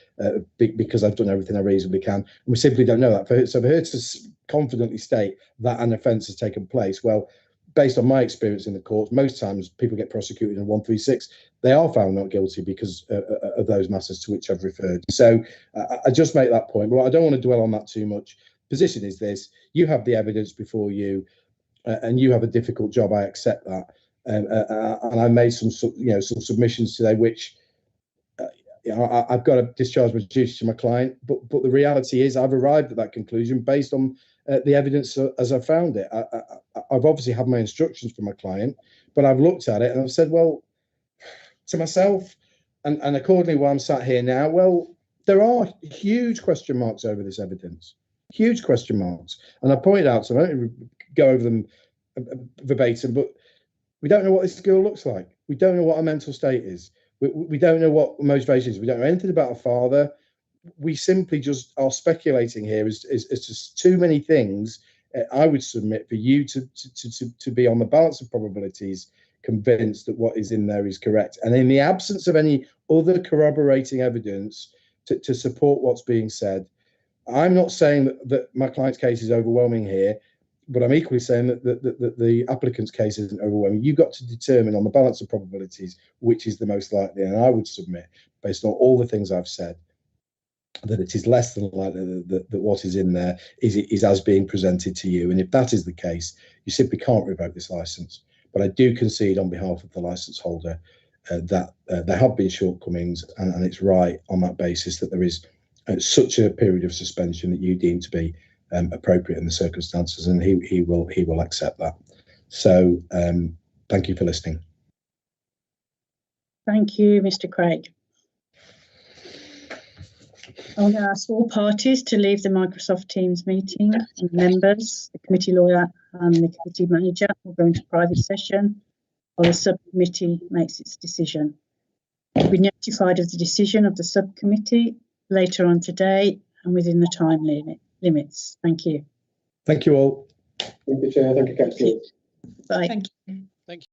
because I've done everything I reasonably can. And we simply don't know that. So for her to confidently state that an offence has taken place, well, based on my experience in the courts, most times people get prosecuted in 136. They are found not guilty because of those matters to which I've referred. So I just make that point. But I don't want to dwell on that too much. Position is this: you have the evidence before you, and you have a difficult job. I accept that. And I made some submissions today, which I've got to discharge my duty to my client. But the reality is, I've arrived at that conclusion based on the evidence as I found it. I've obviously had my instructions from my client, but I've looked at it and I've said, well, to myself, and accordingly, while I'm sat here now, well, there are huge question marks over this evidence, huge question marks. And I pointed out, so I don't go over them verbatim, but we don't know what this girl looks like. We don't know what her mental state is. We don't know what motivation is. We don't know anything about her father. We simply just are speculating here. It's just too many things. I would submit for you to be on the balance of probabilities convinced that what is in there is correct. And in the absence of any other corroborating evidence to support what's being said, I'm not saying that my client's case is overwhelming here, but I'm equally saying that the applicant's case isn't overwhelming. You've got to determine on the balance of probabilities which is the most likely. And I would submit, based on all the things I've said, that it is less than likely that what is in there is as being presented to you. And if that is the case, you simply can't revoke this licence. But I do concede on behalf of the licence holder that there have been shortcomings, and it's right on that basis that there is such a period of suspension that you deem to be appropriate in the circumstances, and he will accept that. So thank you for listening. Thank you, Mr. Craig. I'll now ask all parties to leave the Microsoft Teams meeting, and members, the committee lawyer and the committee manager will go into private session while the subcommittee makes its decision. You'll be notified of the decision of the subcommittee later on today and within the time limits. Thank you. Thank you all. Thank you, Chair. Thank you, Councillor. Bye. Thank you. Thank you.